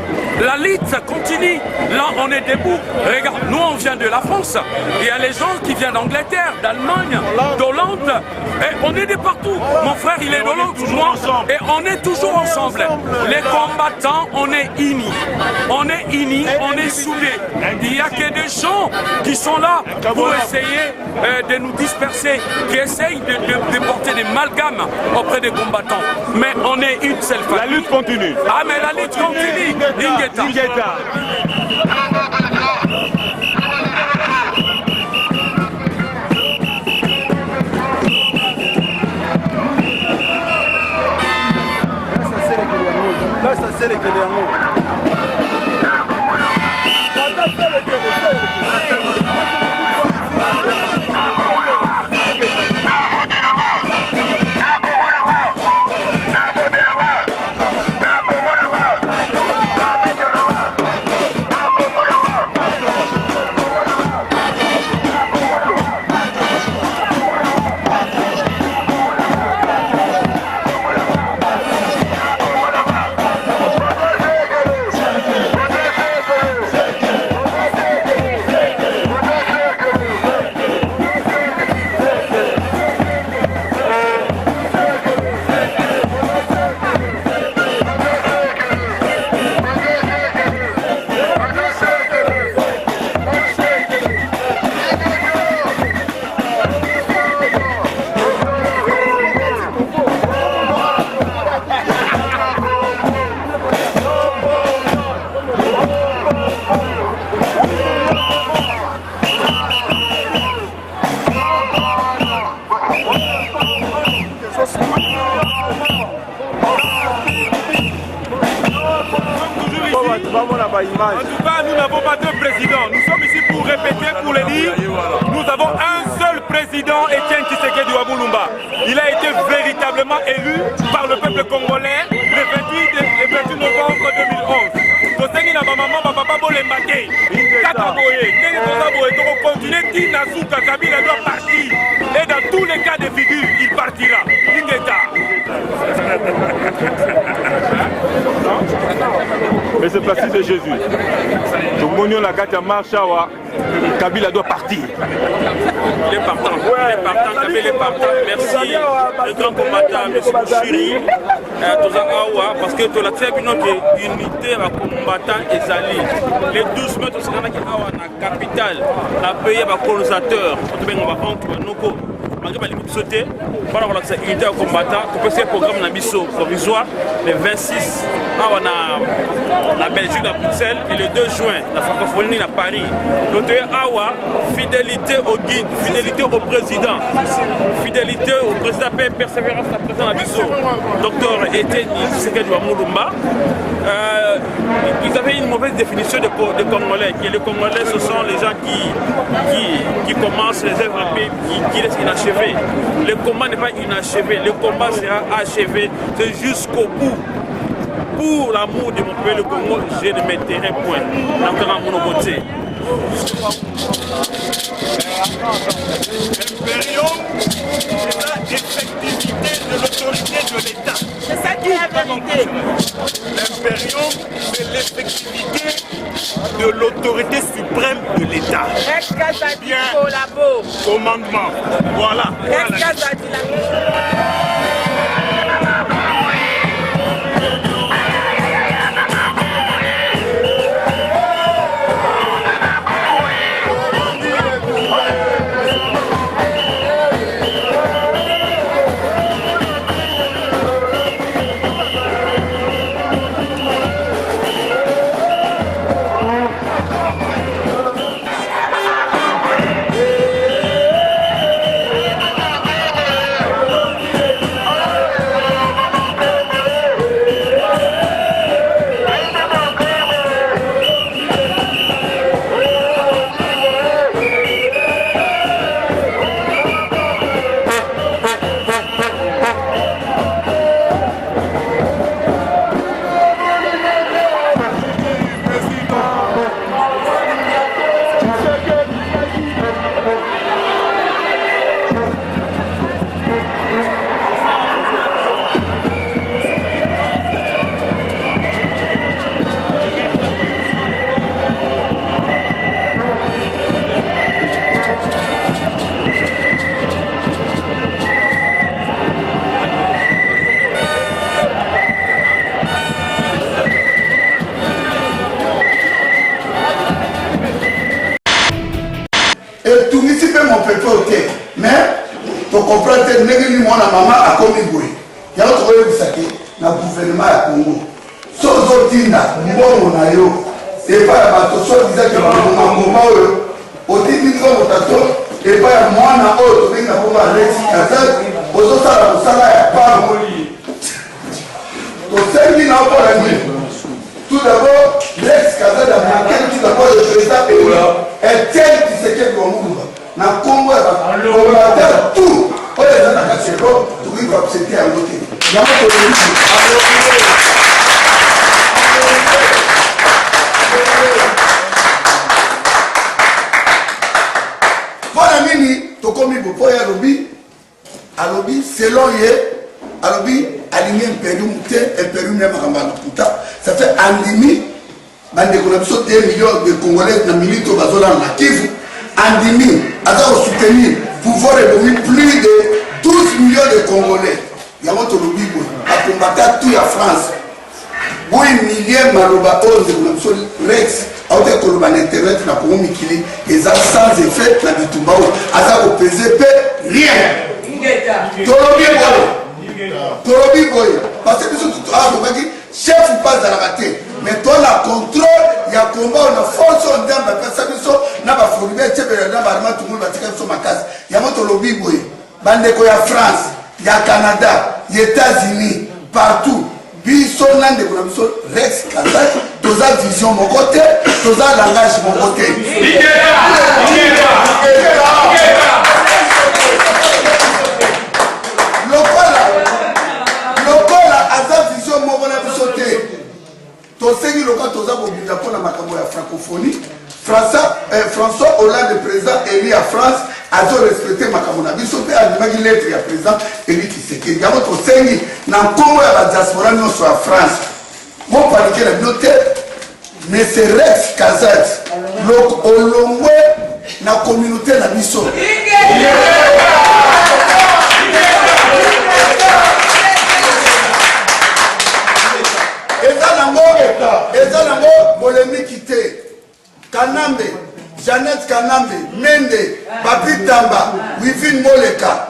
la lutte continue. Là, on est debout. Regarde, nous on vient de la France, il y a les gens qui viennent d'Angleterre, d'Allemagne, d'Hollande, et on est de partout. Mon frère, il est d'Hollande, moi, et on est toujours ensemble. Les combattants, on est unis. On est unis, on est soudés. Il n'y a que des gens qui sont là pour essayer de nous disperser, qui essayent de porter des malgames auprès des combattants. Mais on est une seule famille. La lutte continue. Ah, mais la lutte continue. Ingeta. Là, ça, c'est tout cas, nous n'avons pas deux présidents. Nous sommes ici pour répéter, pour le dire. Nous avons un seul président, Etienne Tshisekedi Wamulumba. Il a été véritablement élu par le peuple congolais le 28 novembre 2011. Tosengi na maman, papa bolé maté. Kaka boye, ndenge toza boye, toko continuer Tina Souka Kabila doit partir. Et dans tous les cas de figure, il partira. Mais c'est placé de Jésus. Donc Monion la carte à Marchawa, Kabila doit partir. Il est partant. Il est partant, Kabila est partant. Merci le grand combattant, M. Chiri. Parce que tu l'as très bien noté, unité à combattant et alliés. Les 12 mètres, c'est la capitale, la pays à colonisateur. Malgré les sauter, par rapport à cette unité à combattant, tu peux faire un programme provisoire le 26 en Belgique, à Bruxelles, et le 2 juin, la francophonie à Paris. Donc, Awa, fidélité au guide, fidélité au président, fidélité au président, persévérance à président Abisso, docteur Etienne Tshisekedi Wamulumba. Ils avaient une mauvaise définition de Congolais. Les Congolais, ce sont les gens qui commencent les œuvres qui laissent inachevées. Le combat n'est pas inachevé, le combat sera achevé, c'est jusqu'au bout. Pour l'amour de mon pays, le Congo, je ne mettrai point. L'entraînement à mon côté. L'impérium, c'est la effectivité de l'autorité de l'État. C'est ça qui est la vérité. L'impérium, c'est l'effectivité de l'autorité suprême de l'État. Bien, commandement. Voilà. Tout d'abord, l'ex-Kazad américain, tout d'abord le président Etienne Tshisekedi Wamulumba. Na Congo, on a tout. On les a dans le Congo, tout le monde c'était à côté. Il y a voilà, Mini, tu commis pour y à lobby, selon à lobby, aligné impérium même à ça fait un demi, bande de 2 millions de Congolais dans Milito Bazola en Kivu, un demi, à soutenir, pouvoir évoluer plus de 12 millions de Congolais. Il y a un lobby à combattre tout la France. Oui, milliers Maroba 11 Rex, à côté de l'internet, na Congo Mikili, et ça sans effet, na Bitumbao, à ça au PZP, rien. Tolobi boy, parce que chef ou pas à la raté, mais toi la contrôle, il y a combat, on a force, on a personne, n'a pas fourni, tout le monde va tirer sur ma case. Il y a mon lobby boy, Bandeko, il y a France, il y a Canada, il y a États-Unis, partout. Bisson, Rex, Kazak, tous toza vision mon côté, toza langage mon côté. Lokola aza vision mon bona bisoté. Tosengi lokola toza bobinda pour la makambo ya francophonie. François Hollande, président élu à France, a dû respecter makambo na biso pe a demandé lettre ya président élu Tshisekedi. Yango tosengi na Congo ya ba diaspora nyonso ya France. Mon paniquer la note, mais c'est Rex Kazat, l'olongwe na communauté na biso. Eza nango polémique te. Kanambe, Jeannette Kanambe, Mende, Papi Tamba, Wivine Moleka,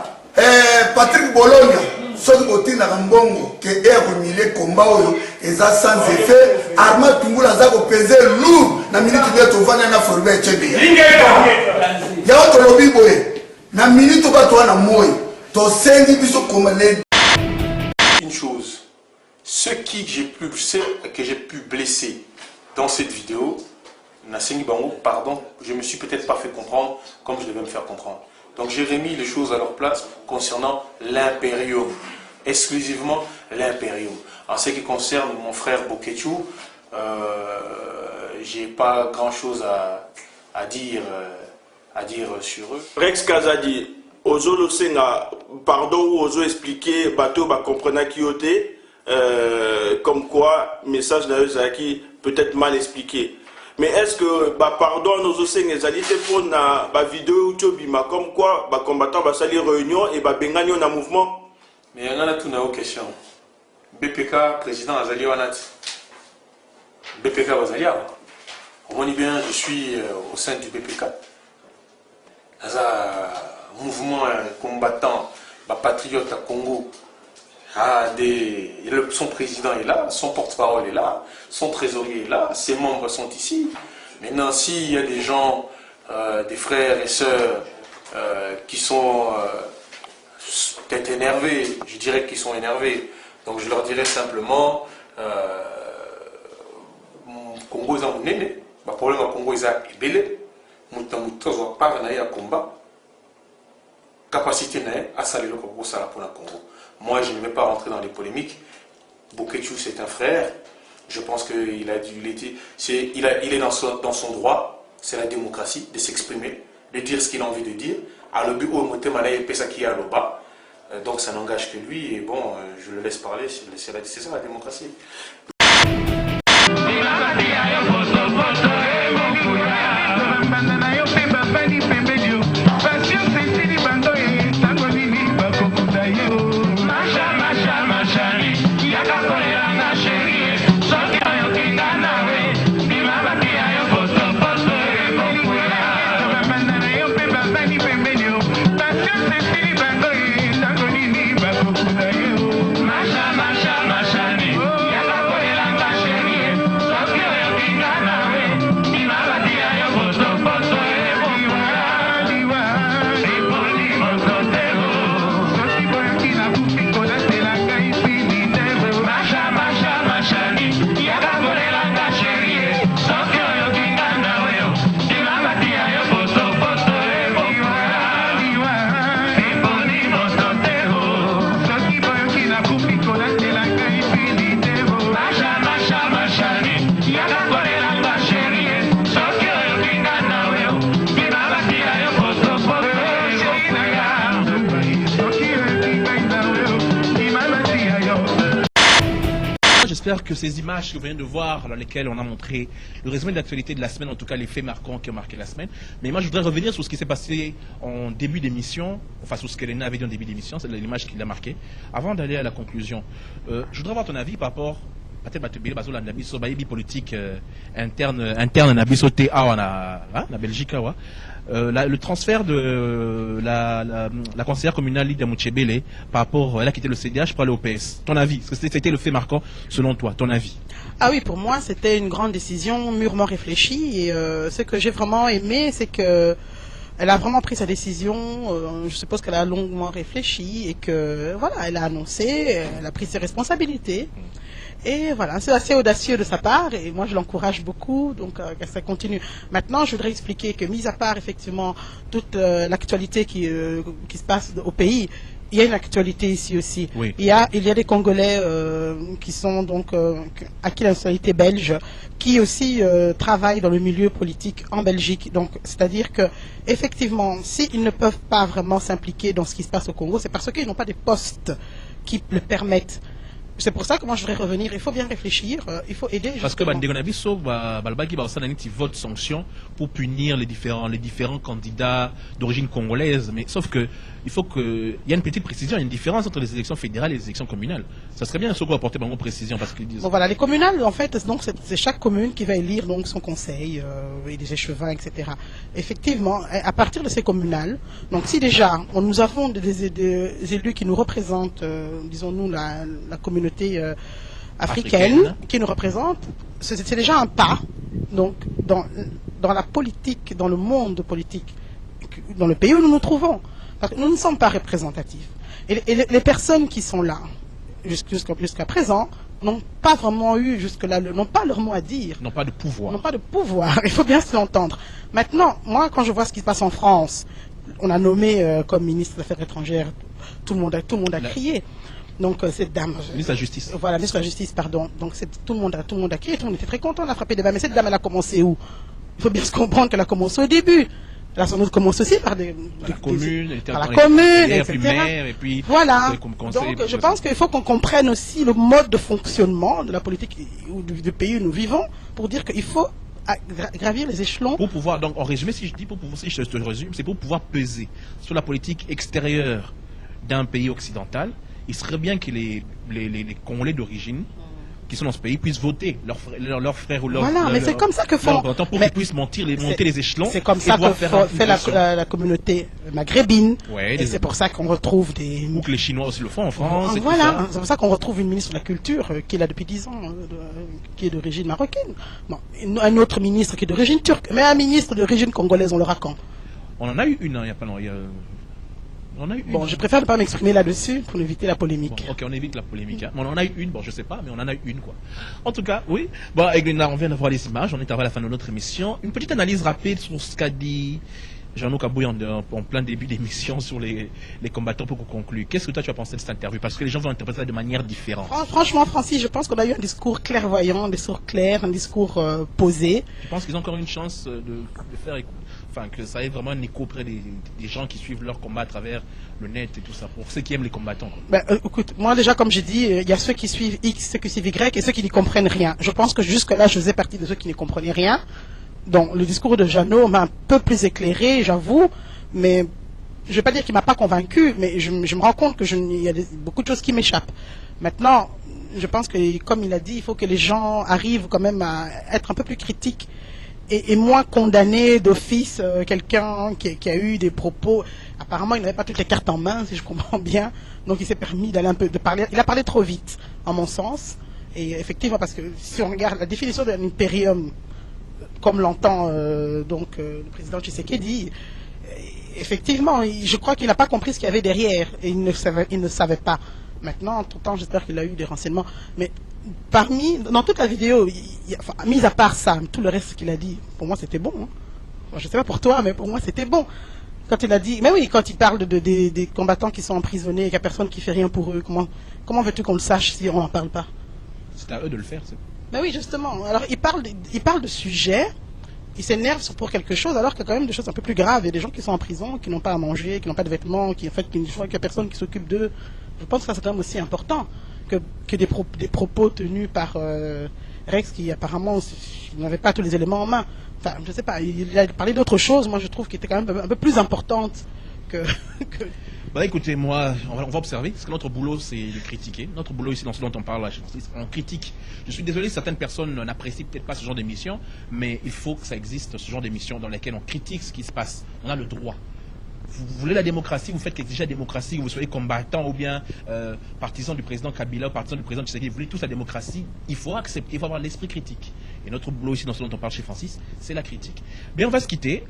Patrick Bologna. Soki botina mbongo ke eromile komba oyo eza sans effet Armand Tungula za ko peser lourd na minute de tovana na forbe chebe ya to lobi boye na minute ba to na moy to sengi biso komale. Une chose, ce que j'ai pu blesser dans cette vidéo, Nassengi Bango, pardon, je me suis peut-être pas fait comprendre comme je devais me faire comprendre. Donc j'ai remis les choses à leur place concernant l'impérium, exclusivement l'impérium. En ce qui concerne mon frère Boketchou, j'ai pas grand-chose à dire sur eux. Rex Kazadi, ozo le senga, pardon ou ozo expliquer, bateau ba comprena kioté, comme quoi message qui peut-être mal expliqué. Mais est-ce que, pardon, nos océans, les alliés pour la vidéo comme quoi, combattant va salir réunion et bengani on a mouvement? Mais il y en a tout une question. BPK, président Azali Wanat. BPK Azalia. On dit bien, je suis au sein du BPK. Dans un mouvement combattant, patriote à Congo. Son président est là, son porte-parole est là, son trésorier est là, ses membres sont ici. Maintenant, s'il y a des gens, des frères et sœurs qui sont peut-être énervés, je dirais qu'ils sont énervés. Donc je leur dirais simplement, Congo est un néné, le problème au Congo est belé, Moutamoutozo par naïa combat, capacité naïa à saluer le Congo ça pour le Congo. Moi, je ne vais pas rentrer dans les polémiques. Boketchou, c'est un frère. Je pense qu'il est dans son droit. C'est la démocratie de s'exprimer, de dire ce qu'il a envie de dire. Donc, ça n'engage que lui. Et bon, je le laisse parler. C'est ça la démocratie. J'espère que ces images que vous venez de voir, dans lesquelles on a montré le résumé de l'actualité de la semaine, en tout cas les faits marquants qui ont marqué la semaine. Mais moi, je voudrais revenir sur ce qui s'est passé en début d'émission, enfin sur ce qu'Elena avait dit en début d'émission, c'est l'image qui l'a marqué. Avant d'aller à la conclusion, je voudrais avoir ton avis par rapport à la politique interne en Belgique. Le transfert de la conseillère communale Lydia Mouchebele par rapport, elle a quitté le CDH pour aller au PS. Ton avis, est-ce que c'était le fait marquant selon toi, ton avis? Ah oui, pour moi c'était une grande décision mûrement réfléchie et ce que j'ai vraiment aimé c'est que elle a vraiment pris sa décision, je suppose qu'elle a longuement réfléchi et que voilà, elle a annoncé, elle a pris ses responsabilités. Et voilà, c'est assez audacieux de sa part et moi je l'encourage beaucoup, donc que ça continue. Maintenant, je voudrais expliquer que, mis à part effectivement toute l'actualité qui se passe au pays, il y a une actualité ici aussi. Oui. Il y a des Congolais qui sont donc acquis la nationalité belge, qui aussi travaillent dans le milieu politique en Belgique. Donc, c'est-à-dire que effectivement, s'ils ne peuvent pas vraiment s'impliquer dans ce qui se passe au Congo, c'est parce qu'ils n'ont pas des postes qui le permettent. C'est pour ça que moi je voudrais revenir. Il faut bien réfléchir, il faut aider. Parce que Bandegonabiso, Balbaki vote sanction pour punir les différents candidats d'origine congolaise. Mais sauf que il faut que il y a une petite précision, il y a une différence entre les élections fédérales et les élections communales. Ça serait bien ce qu'on apporter une précision parce qu'ils disent. Bon, voilà, les communales en fait, donc c'est chaque commune qui va élire donc son conseil et des échevins, etc. Effectivement, à partir de ces communales, donc si déjà nous avons des élus qui nous représentent, disons-nous la communauté africaine qui nous représente, c'est déjà un pas donc dans la politique, dans le monde politique, dans le pays où nous nous trouvons. Parce que nous ne sommes pas représentatifs. Et les personnes qui sont là jusqu'à présent n'ont pas vraiment eu jusque-là, n'ont pas leur mot à dire. N'ont pas de pouvoir. N'ont pas de pouvoir. Il faut bien se l'entendre. Maintenant, moi, quand je vois ce qui se passe en France, on a nommé comme ministre des Affaires étrangères, tout le monde a crié. Donc cette dame, ministre de la Justice. Voilà, ministre de la Justice, pardon. Donc tout le monde a crié, tout le monde était très content, on a frappé des balles. Mais cette dame, elle a commencé où? Il faut bien se comprendre qu'elle a commencé au début. Elle a sans doute commencé aussi par la commune, etc. Et puis voilà. Donc je pense qu'il faut qu'on comprenne aussi le mode de fonctionnement de la politique du pays où nous vivons pour dire qu'il faut gravir les échelons. Pour pouvoir, donc en résumé, si je te résume, c'est pour pouvoir peser sur la politique extérieure d'un pays occidental. Il serait bien que les Congolais d'origine qui sont dans ce pays puissent voter leurs frères ou leurs... Voilà, mais c'est comme ça que font... Pour qu'ils puissent monter les échelons. C'est comme ça que fait la communauté maghrébine. Ouais, et c'est pour ça qu'on retrouve des... Ou que les Chinois aussi le font en France. Voilà, c'est pour ça qu'on retrouve une ministre de la Culture qui est là depuis 10 ans, qui est d'origine marocaine. Bon, un autre ministre qui est d'origine turque. Mais un ministre d'origine congolaise, on l'aura quand? On en a eu une, il n'y a pas longtemps. Bon, je préfère ne pas m'exprimer là-dessus pour éviter la polémique. Bon, ok, on évite la polémique. Hein. Bon, on en a eu une, bon, je sais pas, mais on en a eu une, quoi. En tout cas, oui. Bon, Aiglina, on vient d'avoir les images, on est arrivé à la fin de notre émission. Une petite analyse rapide sur ce qu'a dit Jean-Luc Kabouy en plein début d'émission sur les combattants pour qu'on conclue. Qu'est-ce que toi tu as pensé de cette interview? Parce que les gens vont interpréter ça de manière différente. Franchement, Francis, je pense qu'on a eu un discours clairvoyant, un discours clair, un discours posé. Je pense qu'ils ont encore une chance de faire que ça ait vraiment un écho auprès des gens qui suivent leur combat à travers le net et tout ça, pour ceux qui aiment les combattants. Écoute, moi déjà, comme j'ai dit, il y a ceux qui suivent X, ceux qui suivent Y et ceux qui n'y comprennent rien. Je pense que jusque-là, je faisais partie de ceux qui n'y comprenaient rien. Donc, le discours de Jeannot m'a un peu plus éclairé, j'avoue, mais je ne vais pas dire qu'il ne m'a pas convaincu, mais je me rends compte qu'il y a beaucoup de choses qui m'échappent. Maintenant, je pense que, comme il a dit, il faut que les gens arrivent quand même à être un peu plus critiques et moins condamner d'office quelqu'un qui a eu des propos. Apparemment, il n'avait pas toutes les cartes en main, si je comprends bien. Donc, il s'est permis de parler. Il a parlé trop vite, en mon sens. Et effectivement, parce que si on regarde la définition d'un impérium, comme l'entend le président Tshisekedi, effectivement, je crois qu'il n'a pas compris ce qu'il y avait derrière. Et il ne savait pas. Maintenant, en tout temps, j'espère qu'il a eu des renseignements. Mais dans toute la vidéo, mis à part ça, tout le reste qu'il a dit, pour moi c'était bon. Hein. Je ne sais pas pour toi, mais pour moi c'était bon. Quand il a dit, mais oui, quand il parle des combattants qui sont emprisonnés et qu'il n'y a personne qui fait rien pour eux, comment veux-tu qu'on le sache si on n'en parle pas? C'est à eux de le faire. Mais oui, justement. Alors il parle de sujets, il s'énerve pour quelque chose, alors qu'il y a quand même des choses un peu plus graves. Il y a des gens qui sont en prison, qui n'ont pas à manger, qui n'ont pas de vêtements, qu'il n'y a personne qui s'occupe d'eux. Je pense que ça c'est quand même aussi important que des propos tenus par Rex qui apparemment n'avait pas tous les éléments en main. Enfin, je sais pas, il a parlé d'autre chose, moi je trouve qu'il était quand même un peu plus importante que... Écoutez, moi, on va observer, parce que notre boulot c'est de critiquer. Notre boulot ici, dans ce dont on parle, on critique. Je suis désolé, certaines personnes n'apprécient peut-être pas ce genre d'émission, mais il faut que ça existe, ce genre d'émission dans laquelle on critique ce qui se passe. On a le droit. Vous voulez la démocratie, vous faites qu'exiger la démocratie, que vous soyez combattant ou bien partisan du président Kabila ou partisan du président Tshisekedi, vous voulez tous la démocratie, il faut accepter, il faut avoir l'esprit critique. Et notre boulot ici, dans ce dont on parle chez Francis, c'est la critique. Bien, on va se quitter.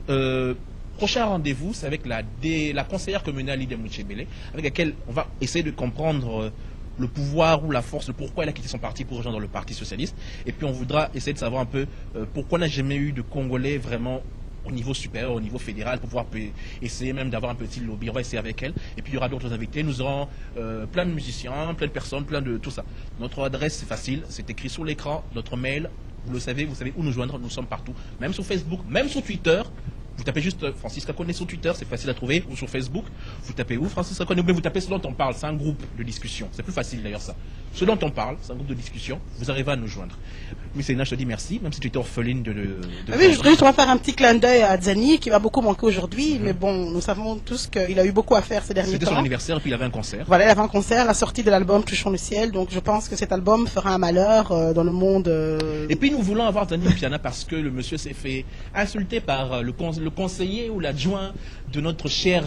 Prochain rendez-vous, c'est avec la conseillère communale Lydia Mouchebele, avec laquelle on va essayer de comprendre le pouvoir ou la force, le pourquoi il a quitté son parti pour rejoindre le Parti socialiste. Et puis on voudra essayer de savoir un peu pourquoi on n'a jamais eu de Congolais vraiment au niveau supérieur, au niveau fédéral, pour pouvoir essayer même d'avoir un petit lobby. On va essayer avec elle. Et puis il y aura d'autres invités. Nous aurons plein de musiciens, plein de personnes, plein de tout ça. Notre adresse, c'est facile, c'est écrit sur l'écran. Notre mail, vous savez où nous joindre. Nous sommes partout, même sur Facebook, même sur Twitter. Vous tapez juste Francis Kakoné sur Twitter, c'est facile à trouver, ou sur Facebook. Vous tapez où Francis Kakoné, vous tapez ce dont on parle, c'est un groupe de discussion. C'est plus facile d'ailleurs ça. Ce dont on parle, c'est un groupe de discussion. Vous arrivez à nous joindre. Micélina, je te dis merci, même si tu étais orpheline de oui, je voudrais juste faire un petit clin d'œil à Zani, qui va beaucoup manquer aujourd'hui, mais bon, nous savons tous qu'il a eu beaucoup à faire ces derniers temps. C'était son anniversaire, et puis il avait un concert. Voilà, il avait un concert, la sortie de l'album Touchons le ciel, donc je pense que cet album fera un malheur dans le monde. Et puis nous voulons avoir Zani Piana parce que le monsieur s'est fait insulter par le conseiller ou l'adjoint de notre cher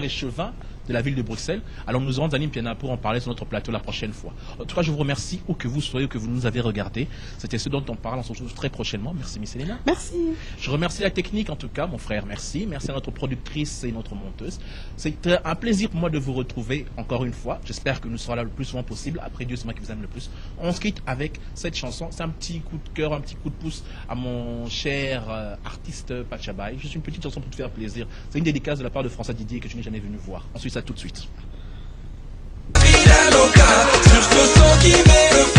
échevin de la ville de Bruxelles. Alors nous aurons Zani Piana pour en parler sur notre plateau la prochaine fois. En tout cas, je vous remercie où que vous soyez, où que vous nous avez regardé. C'était ce dont on parle. On se retrouve très prochainement. Merci Miss Elena. Merci. Je remercie la technique en tout cas, mon frère. Merci. Merci à notre productrice et notre monteuse. C'est un plaisir pour moi de vous retrouver encore une fois. J'espère que nous serons là le plus souvent possible. Après Dieu, c'est moi qui vous aime le plus. On se quitte avec cette chanson. C'est un petit coup de cœur, un petit coup de pouce à mon cher artiste Pachabay. Juste une petite chanson pour te faire plaisir. C'est une dédicace de la part de François Didier que je n'ai jamais venu voir. Ensuite, ça tout de suite. Sur ce son qui met le